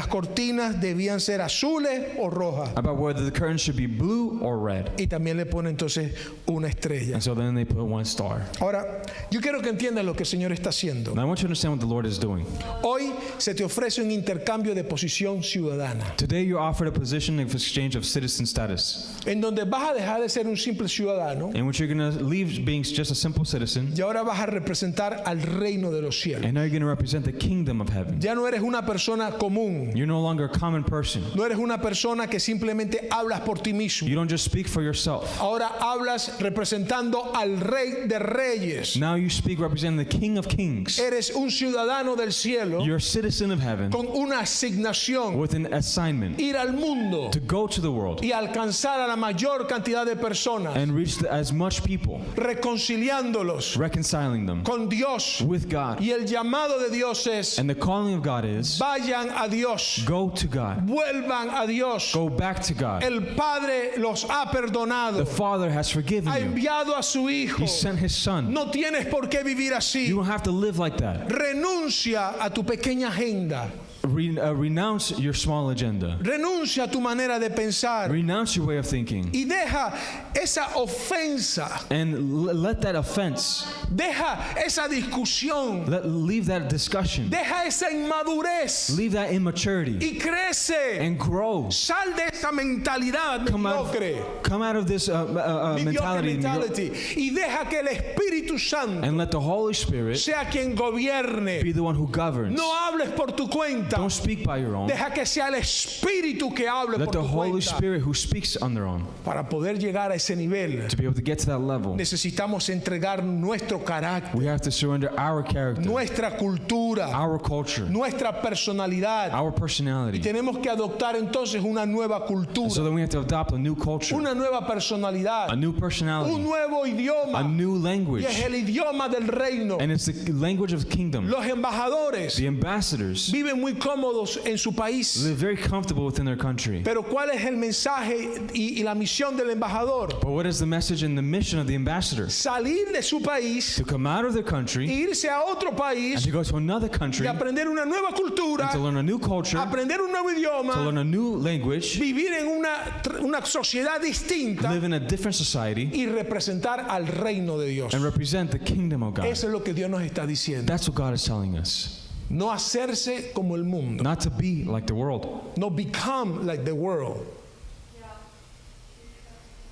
cortinas debían ser azules o rojas. about whether the curtain should be blue or red. Y también le pone entonces una estrella. And so then they put 1 star. Ahora, yo quiero que entiendan lo que el Señor está haciendo. Now I want you to understand what the Lord is doing. Hoy se te ofrece un intercambio de posición ciudadana, Today you're offered a position of exchange of citizen status, en donde vas a dejar de ser un simple ciudadano in which you're going to leave being just a simple citizen, y ahora vas a representar al reino de los cielos. and now you're going to represent the kingdom of heaven. Ya no eres una persona común, You're no longer a common person. no eres una persona que simplemente hablas por ti mismo. You don't just speak for yourself. Ahora hablas representando al Rey de Reyes. Now you speak representing the King of Kings. Eres un ciudadano del cielo You're a citizen of heaven con una asignación, with an assignment ir al mundo to go to the world y alcanzar a la mayor cantidad de personas, and reach as much people, reconciliándolos reconciling them con Dios. with God. Y el llamado de Dios es: And the calling of God is vayan a Dios, go to God, vuelvan a Dios. go back to God. El Padre los ha perdonado, The Father has forgiven ha you. enviado a su Hijo. He sent His Son. No tienes por qué vivir así. You don't have to live like that. Renuncia a tu pequeña agenda. Renounce your small agenda. Renuncia a tu manera de pensar Renounce your way of thinking. y deja esa ofensa, And let that offense, deja esa discusión, leave that discussion. deja esa inmadurez Leave that immaturity y crece. and grow. Sal de esa mentalidad mediocre, Come out of this mediocre mentality mentality, y deja que el Espíritu Santo and let the Holy Spirit sea quien gobierne. be the one who governs. No hables por tu cuenta. Don't speak by your own. Deja que sea el Espíritu que hable Let por the tu Holy cuenta. Spirit who speaks on their own. Para poder llegar a ese nivel, To be able to get to that level, necesitamos entregar nuestro carácter, we have to surrender our character, nuestra cultura, our culture, nuestra personalidad. our personality. Tenemos que adoptar entonces una nueva So cultura, then we have to adopt a new culture, una nueva personalidad, a new un personality, nuevo a idioma. new Y language. es el idioma del reino. And it's the language of the kingdom. Los embajadores The ambassadors viven muy cómodos en su país. live very comfortable within their country. Pero ¿cuál es el mensaje y la misión del embajador? But what is the message and the mission of the ambassador? Salir de su país To come out of their country e irse a otro and país to go to another country y and aprender una nueva cultura, to learn a new culture, aprender un nuevo to idioma, learn a new language, vivir en una sociedad distinta live in a different society, y representar al reino de Dios. and represent the kingdom of God. Eso es lo que Dios nos está diciendo. That's what God is telling us. No hacerse como el mundo. Not to be like the world. No become like the world.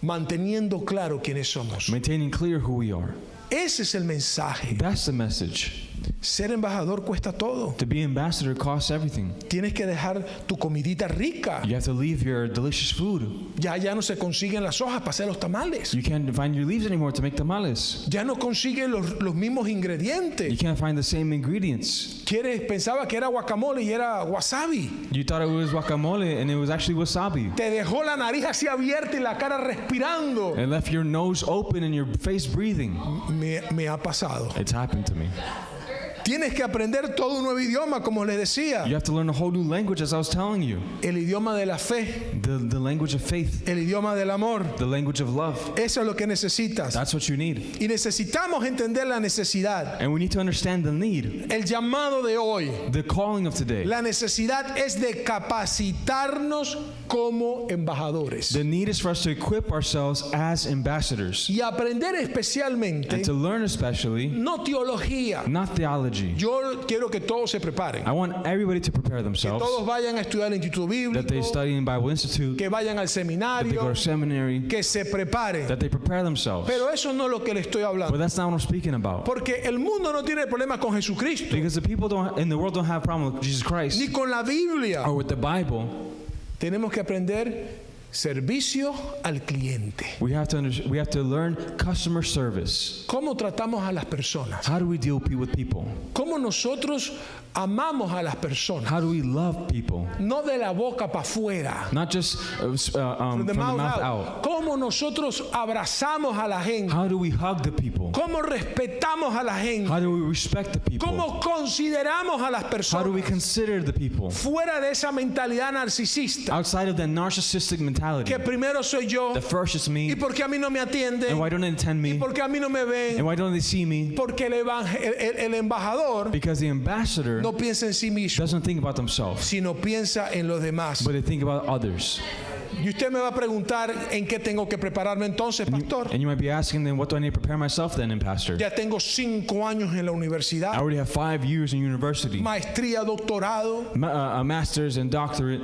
Manteniendo claro quiénes somos. Maintaining clear who we are. Ese es el mensaje. That's the message. Ser embajador cuesta todo. To be ambassador costs everything. Tienes que dejar tu comidita rica. You have to leave your delicious food. Ya no se consiguen las hojas para hacer los tamales. You can't find your leaves anymore to make tamales. Ya no consiguen los mismos You ingredientes. can't find the same ingredients. Pensaba que era guacamole y era wasabi. You thought it was guacamole and it was actually wasabi. Te dejó la nariz así abierta y la cara respirando. And left your nose open and your face breathing. Me ha pasado. It's happened to me. Tienes que aprender todo un nuevo idioma, como les decía. You have to learn a whole new language, as I was telling you. El idioma de la fe, The language of faith, el idioma del amor. the language of love. Eso es lo que necesitas. That's what you need. Y necesitamos entender la necesidad. And we need to understand the need, El llamado de hoy. the calling of today. La necesidad es de capacitarnos como embajadores. The need is for us to equip ourselves as ambassadors Y aprender especialmente, and to learn especially, no teología. not theology. Yo quiero que todos se preparen. I want everybody to prepare Que themselves, todos vayan a estudiar el Instituto that they Bíblico, study in Bible Institute, que vayan al that they go seminario, to seminary, que se preparen. that they prepare themselves. Pero eso no es lo que le estoy But hablando. that's not what I'm speaking about. Porque el mundo no tiene problema con Jesucristo, Because the people in the world don't have a problem with Jesus Christ ni con la Biblia. or with the Bible. Tenemos que aprender servicio al cliente. We have to learn customer service. ¿Cómo tratamos a las personas? How do we deal with people? ¿Cómo nosotros amamos a las personas? How do we love people? No de la boca para afuera. Not just from the mouth out. ¿Cómo nosotros abrazamos a la gente? How do we hug the people? ¿Cómo respetamos a la gente? How do we respect the people? ¿Cómo consideramos a las How do we personas? consider the people? Fuera de esa mentalidad narcisista, Outside of that narcissistic mentality. que primero soy yo, The first is y me, porque a mí no me atienden, and why don't they attend y me, porque a mí no me and ven, why don't they see me? porque el embajador Because the ambassador no piensa en sí mismo, doesn't think about themselves, sino piensa en los demás. but they think about others. Y usted me va a preguntar en qué tengo que prepararme entonces, pastor. And you might be asking, then what do I need to prepare myself then, Pastor? Ya tengo 5 años en la I universidad, already have 5 years in university, maestría, doctorado, a master's and doctorate,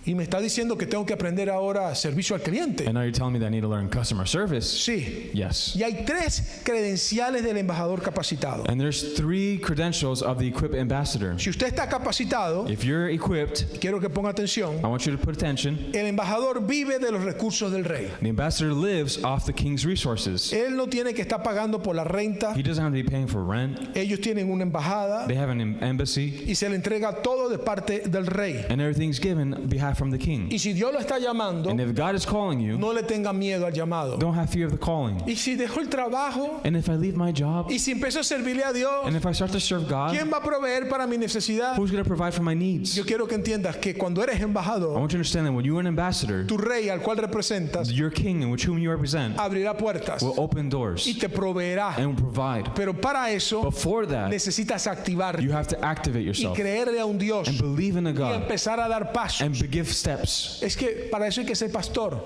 y me está diciendo que tengo que aprender ahora servicio al cliente. and now you're telling me that I need to learn customer service. Sí. Yes. Y hay 3 credenciales del embajador capacitado. And there's 3 credentials of the equipped ambassador. Si usted está capacitado, If you're equipped, quiero que ponga atención, I want you to put attention. el embajador vive de los recursos del rey. The ambassador lives off the king's resources. Él no tiene que estar pagando por la renta. He doesn't have to be paying for rent. Ellos tienen una embajada They have an embassy, y se le entrega todo de parte del rey. and everything's given on behalf from the king. Y si Dios lo está llamando, And if God is calling you, no le tenga miedo al llamado. don't have fear of the calling. Y si dejo el trabajo And if I leave my job, y si empiezo a servirle a Dios, and if I start to serve God, ¿quién va a proveer para mi necesidad? who's going to provide for my needs? Yo quiero que entiendas que cuando eres I embajador, want you to understand that when you are an ambassador, tu rey al cual representas your king in which whom you represent abrirá puertas will open doors y te proveerá. and will provide. Pero para eso Before that, necesitas activarte you have to activate y yourself creerle a un Dios and believe in a y God empezar a dar pasos. and give steps. Es que para eso hay que ser pastor.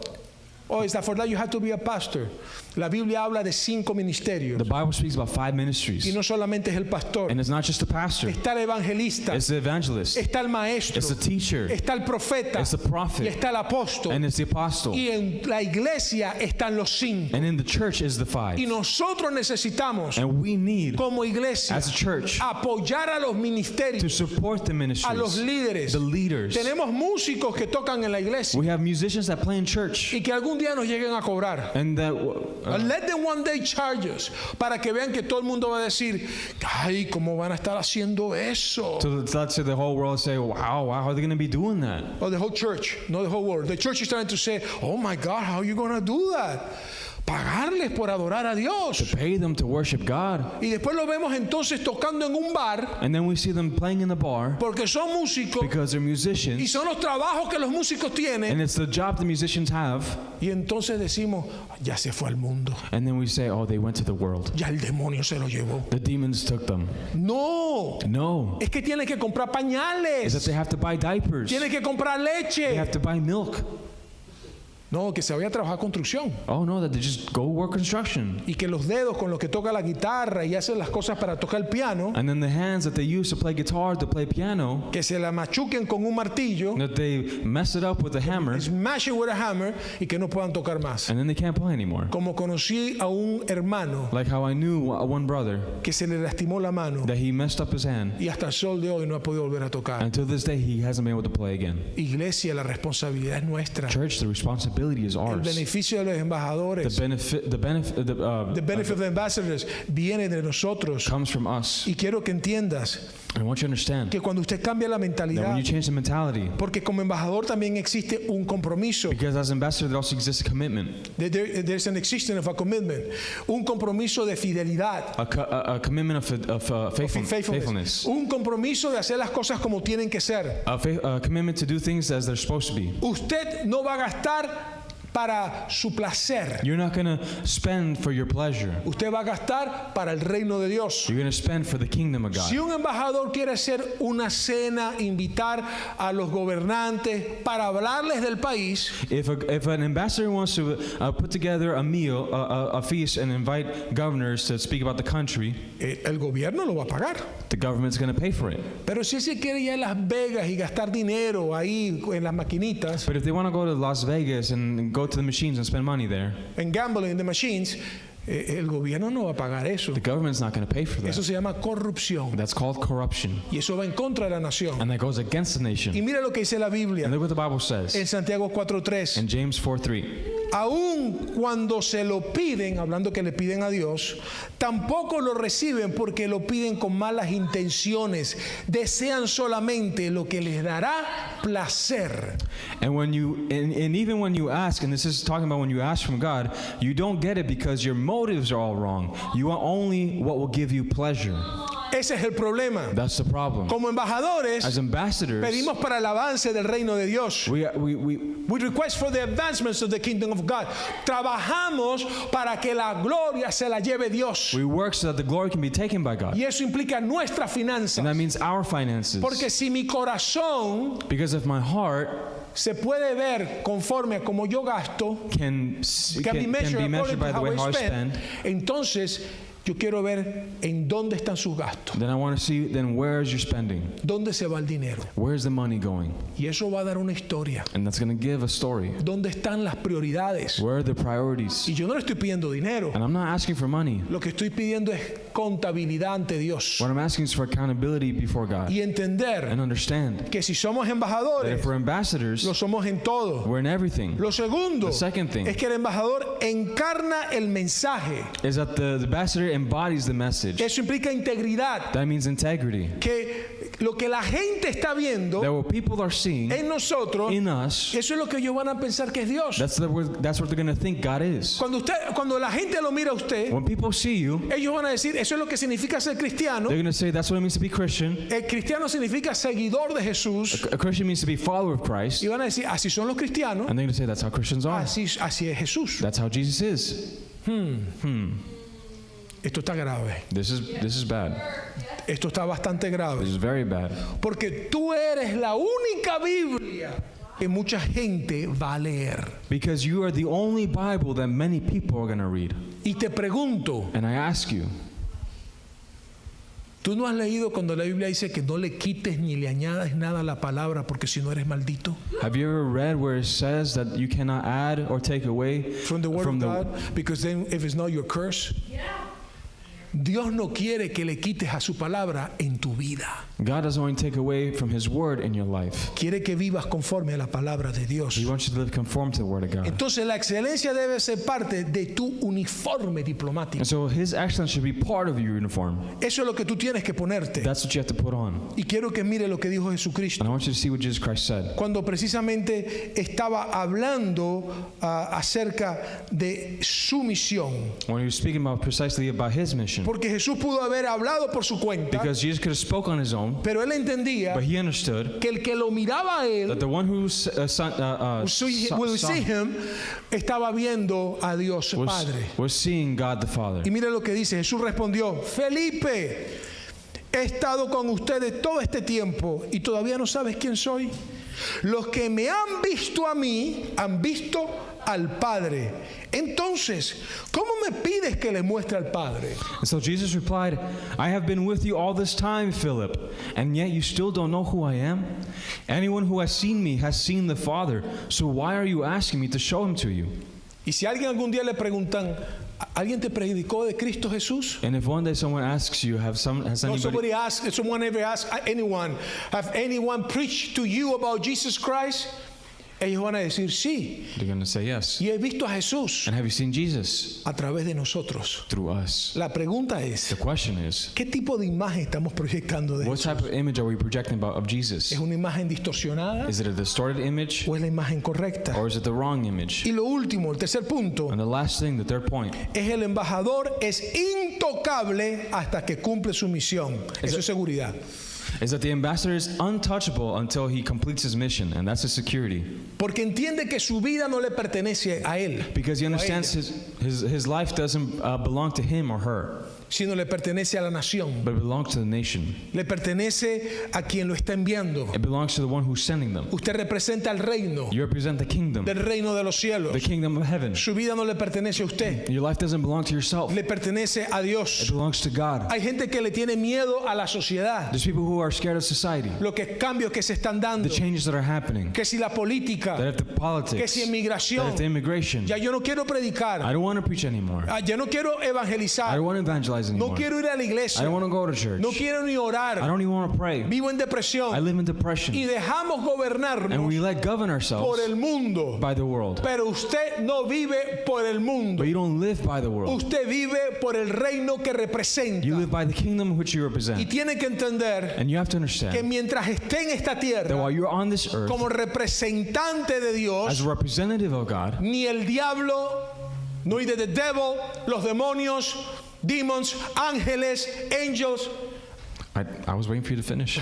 Oh, is that for that you have to be a pastor? La Biblia habla de 5 ministerios. The Bible speaks about 5 Y ministries, no solamente es el pastor. and it's not just the pastor, Está el evangelista. it's the evangelist, Está el maestro. it's the teacher, Está el profeta. it's the Y prophet, está el apóstol. and it's the apostle. Y en la iglesia están los 5. And in the church is the 5. Y nosotros necesitamos, And we need, como iglesia, as a church, apoyar a los to ministerios, support the a los ministries, líderes. the leaders. Tenemos músicos que tocan en la iglesia We have musicians that play in church, y que algún día nos lleguen a cobrar. and that Let them one day charge us, para que vean que todo el mundo va a decir, ay, ¿cómo van a estar haciendo eso? so let's say the whole world say, wow, how are they going to be doing that? Or the whole church, not the whole world. The church is trying to say, oh my God, how are you going to do that? Pagarles por adorar a Dios. Pay them to worship God. Y después lo vemos entonces tocando en un bar, And then we see them playing in the bar porque son músicos because they're y musicians, son los trabajos que los músicos tienen. and it's the job the musicians have. Y entonces decimos, ya se fue al mundo, And then we say, oh, they went to the world. ya el demonio se lo llevó. The demons took them. No, No. es que tienen que comprar Is that pañales, they have to buy diapers. tienen que comprar They leche. have to buy milk. No, que se vaya a trabajar construcción. Oh, no, that they just go work construction. Y que los dedos con los que toca la guitarra y hacen las cosas para tocar el piano, And then the hands that they use to play guitar, to play piano, que se la machuquen con un martillo, that they mess it up with a hammer, smash it with a hammer, y que no puedan tocar más. and then they can't play anymore. Como conocí a un hermano Like how I knew one brother que se le lastimó la mano that he messed up his hand, y hasta el sol de hoy no ha podido volver a tocar. and to this day he hasn't been able to play again. Iglesia, la responsabilidad es nuestra. Church, the responsibility is El ours. beneficio de los embajadores, The benefit of the ambassadors, viene de nosotros. comes from us. Y quiero que entiendas I want you to understand que cuando usted cambia la that when mentalidad, you change the mentality, porque como embajador también existe un compromiso. because as ambassador there also exists a commitment, There's an existence of a commitment, un compromiso de fidelidad, a commitment of faithfulness, un compromiso de hacer las cosas como tienen que ser. a commitment to do things as they're supposed to be. Usted no va a gastar para su placer, You're not going to spend for your pleasure. usted va a gastar para el reino de Dios. You're going to spend for the kingdom of Si God. un embajador quiere hacer una cena, invitar a los gobernantes para hablarles del país, If an ambassador wants to put together a meal, a feast, and invite governors to speak about the country, el gobierno lo va a pagar. the government's going to pay for it. Pero si se quiere ir a Las Vegas y gastar dinero ahí en las maquinitas, But if they want to go to Las Vegas and go to the machines and spend money there, en gambling in the machines, el gobierno no va a pagar eso. the government's not going to pay for Eso that. se llama corrupción. That's called corruption. Y eso va en contra de la nación. And that goes against the Y nation. mira lo que dice la Biblia And look what the Bible en says Santiago 4:3. in James 4:3. Aun cuando se lo piden, hablando que le piden a Dios, tampoco lo reciben porque lo piden con malas intenciones. Desean solamente lo que les dará placer. And when you and even when you ask, and this is talking about when you ask from God, you don't get it because your motives are all wrong. You want only what will give you pleasure. Ese es el problema. That's the problem. Como embajadores, As ambassadors, pedimos para el avance del reino de Dios. we We request for the advancements of the kingdom of God. Trabajamos para que la gloria se la lleve Dios. work so that the glory can be taken by God. Y eso implica nuestras finanzas. And that means our finances. Porque si mi corazón Because if my heart se puede ver conforme a como yo gasto, can be be measured measured by the way how I spend, entonces yo quiero ver en dónde están sus gastos, then I want to see, then where is your spending? dónde se va el dinero. Where's the money going? Y eso va a dar una historia. And that's going to give a story. ¿Dónde están las prioridades? Where are the priorities? Y yo no le estoy pidiendo dinero. And I'm not asking for money. Lo que estoy pidiendo es contabilidad ante Dios. What I'm asking is for accountability before God. Y entender And understand que si somos that embajadores, if we're ambassadors, lo somos en todo. we're in everything. Lo segundo The second thing es que el embajador encarna el mensaje. is that the ambassador embodies the message. Eso implica integridad. That means integrity. Que lo que la gente está viendo That what people are seeing en nosotros, in us, eso es lo que ellos van a pensar que es Dios. that's what they're going to think God is. Cuando la gente lo mira a usted, When people see you, ellos van a decir, eso es lo que significa ser cristiano. they're going to say that's what it means to be Christian. El cristiano significa seguidor de Jesús. A Christian means to be a follower of Christ. Y van a decir, así son los cristianos, And they're going to say that's how Christians are. así es Jesús. That's how Jesus is. Esto está grave. This is bad. Esto está bastante grave. This is very bad. Porque tú eres la única Biblia que mucha gente va a leer. Because you are the only Bible that many people are going to read. Y te pregunto, And I ask you, ¿tú no has leído cuando la Biblia dice que no le quites ni le añadas nada a la palabra porque si no eres maldito? have you ever read where it says that you cannot add or take away From the word of God, because then if it's not your curse. Dios no quiere que le quites a su palabra en tu vida. God doesn't want to take away from His word in your life. Quiere que vivas conforme a la palabra de Dios. He wants you to live conform to the word of God. Entonces la excelencia debe ser parte de tu uniforme diplomático. And so His excellence should be part of your uniform. Eso es lo que tú tienes que ponerte. That's what you have to put on. Y quiero que mire lo que dijo Jesucristo. And I want you to see what Jesus Christ said. Cuando precisamente estaba hablando acerca de su misión. When he was speaking precisely about His mission. Porque Jesús pudo haber hablado por su cuenta, Because Jesus could have spoke on His own, pero él entendía but He understood que el que lo miraba a él, that the one who will see him, estaba viendo a Dios Padre. was seeing God the Father. Y mire lo que dice, Jesús respondió, Felipe, he estado con ustedes todo este tiempo y todavía no sabes quién soy. Los que me han visto a mí, han visto al Padre. Entonces, ¿cómo me pides que le muestre al Padre? And so Jesus replied, I have been with you all this time, Philip, and yet you still don't know who I am? Anyone who has seen me has seen the Father. So why are you asking me to show him to you? Y si alguien algún día le preguntan, ¿alguien te predicó de Cristo Jesús? And if one day someone asks you, has anybody Someone ever asked anyone, have anyone preached to you about Jesus Christ? Ellos van a decir sí. They're going to say yes. Y he visto a Jesús And have you seen Jesus? a través de nosotros. Through us. La pregunta es, The question is, ¿qué tipo de imagen estamos proyectando de what Jesús? type of image are we projecting of Jesus? ¿Es una imagen distorsionada Is it a distorted image o es la imagen correcta? or is it the wrong image? Y lo último, el tercer punto, And the last thing, the third point, es el embajador es intocable hasta que cumple su misión. Eso es seguridad. is that the ambassador is untouchable until he completes his mission, and that's his security. Porque entiende que su vida no le pertenece a él, Because he understands his life doesn't belong to him or her, sino le pertenece a la nación. but it belongs to the nation. Le pertenece a quien lo está enviando. It belongs to the one who's sending them. Usted representa el reino, You represent the kingdom, del reino de los cielos. the kingdom of heaven. Su vida no le pertenece a usted, Your life doesn't belong to yourself. le pertenece a It Dios. belongs to God. Hay gente que le tiene miedo a la sociedad, There's people who are scared of society, los cambios que se están dando, the changes that are happening, que si la that política, if the que politics, si that inmigración. if the immigration. Ya yo no quiero predicar, I don't want to preach anymore. ya no quiero I evangelizar, don't want to evangelize no anymore. quiero ir a la I iglesia, don't want to go to church. no quiero ni I orar, don't even want to pray. vivo en I depresión live in y depression. dejamos And gobernarnos we let govern por ourselves el mundo. by the world. Pero usted no vive por el mundo, But you don't live by the world. usted vive por el reino que You representa. live by the kingdom which you Y represent. tiene que entender And you have to que understand mientras esté en esta that tierra while you're on this earth, como representante de as Dios, a representative of God, ni el diablo, neither the devil, los demonios, demons, ángeles, angels, I was waiting for you to finish.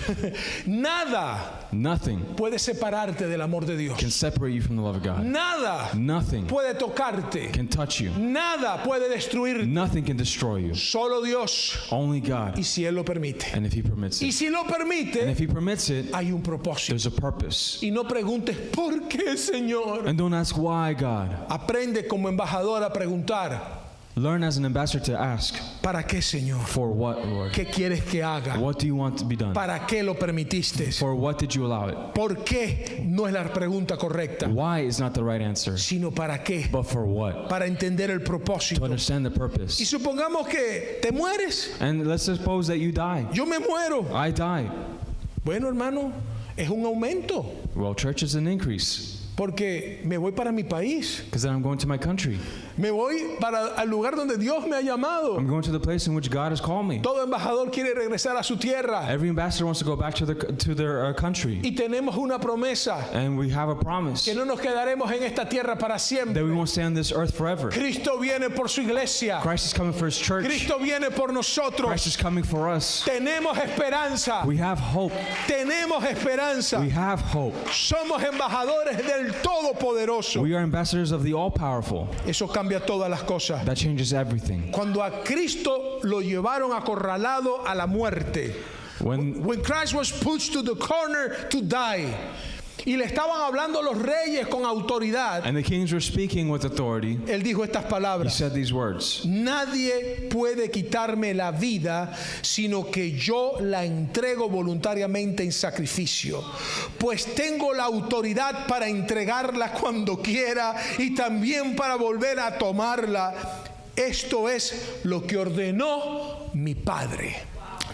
Nada Nothing puede separarte del amor de Dios. can separate you from the love of God. Nada Nothing puede tocarte. can touch you. Nada puede destruirte. Nothing can destroy you. Solo Dios. Only God. Y si Él lo permite. And if He permits Y it. si lo And permite, if He permits it, hay un propósito. there's a purpose. Y no preguntes, ¿por qué, Señor? And don't ask why, God. Aprende como embajador a preguntar, Learn as an ambassador to ask, ¿para qué, Señor? for what, Lord? ¿Qué quieres que haga? What do you want to be done? ¿Para qué lo permitiste? For what did you allow it? ¿Por qué no es la pregunta correcta? Why is not the right answer, Sino para qué. but for what? Para entender el To propósito. understand the Y purpose. supongamos que te mueres. And let's suppose that you die. Yo me muero. I die. Bueno, hermano, es un aumento. Well, church is an increase. Porque me voy para mi país. Because then I'm going to my country. Me voy para el lugar donde Dios me ha llamado. I'm going to the place in which God has called me. Todo embajador quiere regresar a su tierra. Every ambassador wants to go back to their country. Y tenemos una promesa. And we have a promise Que no nos quedaremos en esta tierra para siempre. that we won't stay on this earth forever. Cristo viene por su iglesia. Christ is coming for His church. Cristo viene por nosotros. Christ is coming for us. Tenemos esperanza. We have hope. Tenemos esperanza. We have hope. Somos embajadores del Todopoderoso. We are ambassadors of the all-powerful. Eso cambia todas las cosas. That changes everything. Cuando a Cristo lo llevaron acorralado a la muerte. When Christ was pushed to the corner to die. Y le estaban hablando los reyes con autoridad. And the kings were speaking with authority. Él dijo estas He palabras. said these words. Nadie puede quitarme la vida, sino que yo la entrego voluntariamente en sacrificio. Pues tengo la autoridad para entregarla cuando quiera y también para volver a tomarla. Esto es lo que ordenó mi Padre.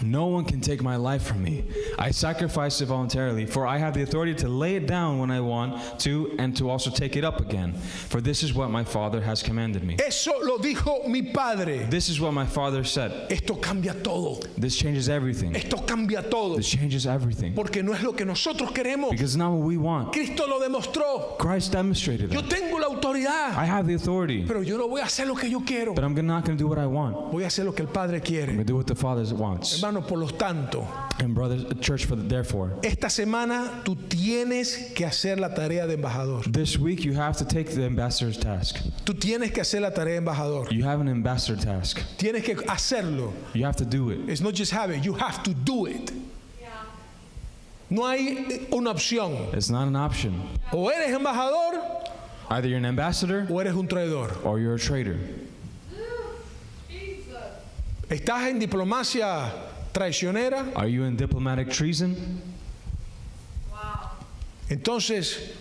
No one can take my life from me. I sacrifice it voluntarily, for I have the authority to lay it down when I want to, and to also take it up again. For this is what my Father has commanded me. Eso lo dijo mi Padre. This is what my Father said. Esto cambia todo. This changes everything. Esto cambia todo. This changes everything. Porque no es lo que nosotros queremos. Because it's not what we want. Cristo lo demostró. Christ demonstrated Yo it. tengo la autoridad. I have the authority, Pero yo no voy a hacer lo que yo quiero. but I'm not going to do what I want. I'm Voy a hacer lo que el Padre quiere. going to do what the Father wants. Hermano, por lo tanto, And brothers, church, therefore, esta semana tú tienes que hacer la tarea de embajador. this week you have to take the ambassador's task. Tú tienes que hacer la tarea de embajador. You have an ambassador task. Tienes que hacerlo. You have to do it. It's not just have it, you have to do it. No hay una opción. It's not an option. O eres embajador Either you're an ambassador o eres un traidor. or you're a traitor. ¿Estás en diplomacia traicionera? Are you in diplomatic treason? Entonces,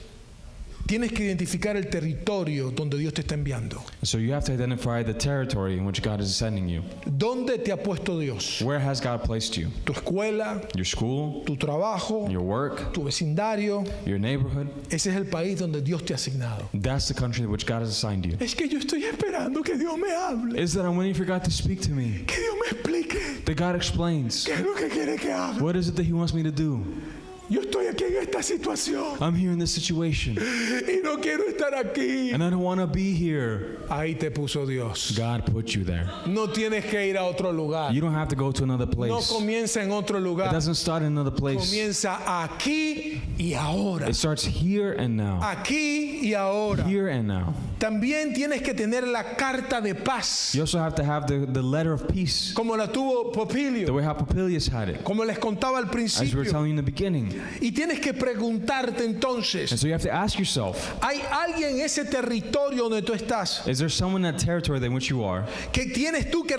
tienes que identificar el territorio donde Dios te está enviando. So you have to identify the territory in which God is sending you. ¿Dónde te ha puesto Dios? Where has God placed you? Tu escuela, Your school, tu trabajo, your work, tu vecindario. your neighborhood. Ese es el país donde Dios te ha asignado. That's the country in which God has assigned you. Es que yo estoy esperando que Dios me hable, Is that I'm waiting for God to speak to me. que Dios me explique That God explains. qué es lo que quiere que haga. What is it that He wants me to do? Yo estoy aquí en esta situación I'm here in this situation y no quiero estar aquí. and I don't want to be here. Ahí te puso Dios. God put you there. No tienes que ir a otro lugar. You don't have to go to another No place. comienza en otro It lugar. doesn't start in another place. Comienza aquí y ahora. It starts here and now. Aquí y ahora. Here and now. También tienes que tener la carta de paz, You also have to have the letter of peace. como la tuvo The Popilio, way how Popilius had it. como les contaba al As we were principio. telling you in the beginning. Y tienes que preguntarte And entonces, so you have to ask yourself, ¿hay alguien en ese territorio donde tú estás is there someone in that territory in which you are que tienes tú que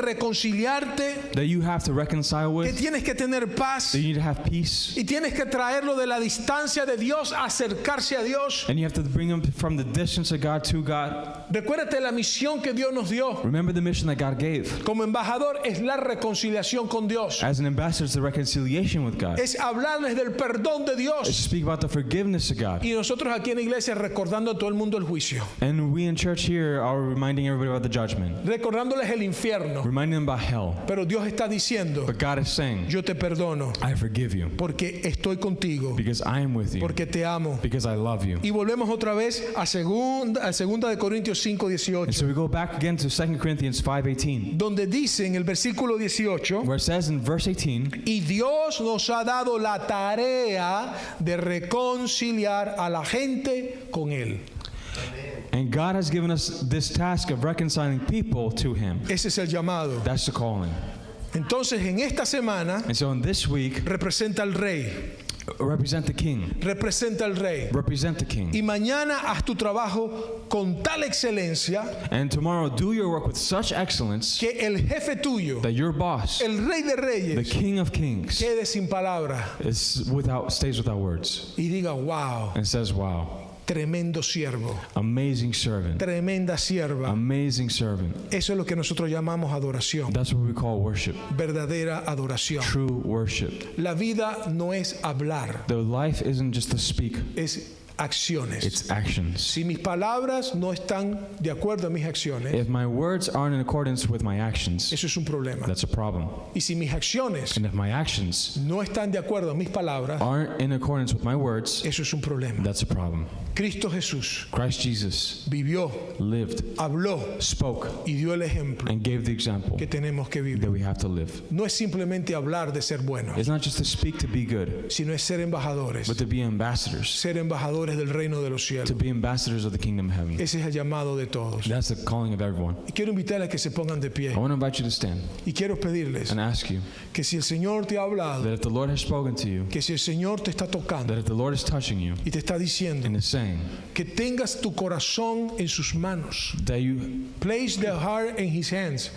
reconciliarte, that you have to reconcile que with? tienes que tener paz That you need to have peace? y tienes que traerlo de la distancia de Dios, acercarse a Dios? And you have to bring them from the distance of God to God? Recuérdate la misión que Dios nos dio Remember the mission that God gave. como embajador es la reconciliación con Dios, As an ambassador, it's the reconciliation with God. es hablarles del perdón de It's to Dios. speak about the forgiveness of God. Y nosotros aquí en la iglesia recordando a todo el mundo el juicio, And we in church here are reminding everybody about the judgment, recordándoles el infierno. reminding them about hell. Pero Dios está diciendo, But God is saying, yo te perdono I forgive you porque estoy contigo, because I am with you, porque te amo. because I love you. Y volvemos otra vez a segunda de Corintios 5, And 18, so we go back again to 2 Corinthians 5:18, donde dice en el versículo 18, where it says in verse 18, y Dios nos ha dado la tarea de reconciliar a la gente con Él. and God has given us this task of reconciling people to Him. Ese es el llamado. That's the calling. Entonces, en esta semana, And so in this week, representa al Rey, represent the King. representa al Rey. Represent the Y King. mañana haz tu trabajo con tal excelencia And tomorrow, do your work with such excellence que el jefe tuyo, that your boss, el Rey de the Reyes, King of Kings, quede sin palabras stays without words y diga, wow, and says, "Wow, tremendo siervo, amazing servant, tremenda sierva. amazing servant." Eso es lo que nosotros llamamos adoración, That's what we call worship, verdadera adoración. true worship. La vida no es hablar, The life isn't just to speak, es acciones. it's actions. Si mis palabras no están de acuerdo a mis acciones, If my words aren't in accordance with my actions, eso es un problema. that's a problem. Y si mis acciones And if my actions no están de acuerdo a mis palabras, aren't in accordance with my words, eso es un problema. that's a problem. Cristo Jesús Christ Jesus vivió, lived, habló spoke, y dio el ejemplo and gave the example que tenemos que that vivir. we have to live. No es simplemente hablar de ser buenos, It's not just to speak to be good, sino es ser embajadores, but to be ambassadors, ser embajadores del reino de los cielos. to be ambassadors of the kingdom of heaven. Ese es el llamado de todos. That's the calling of everyone. Y quiero invitarles a que se pongan de pie I want to invite you to stand y quiero pedirles and ask you que si el Señor te ha hablado, that if the Lord has spoken to you, que si el Señor te está tocando that if the Lord is touching you y te está diciendo and is saying que tengas tu corazón en sus manos, that you place the heart in His hands,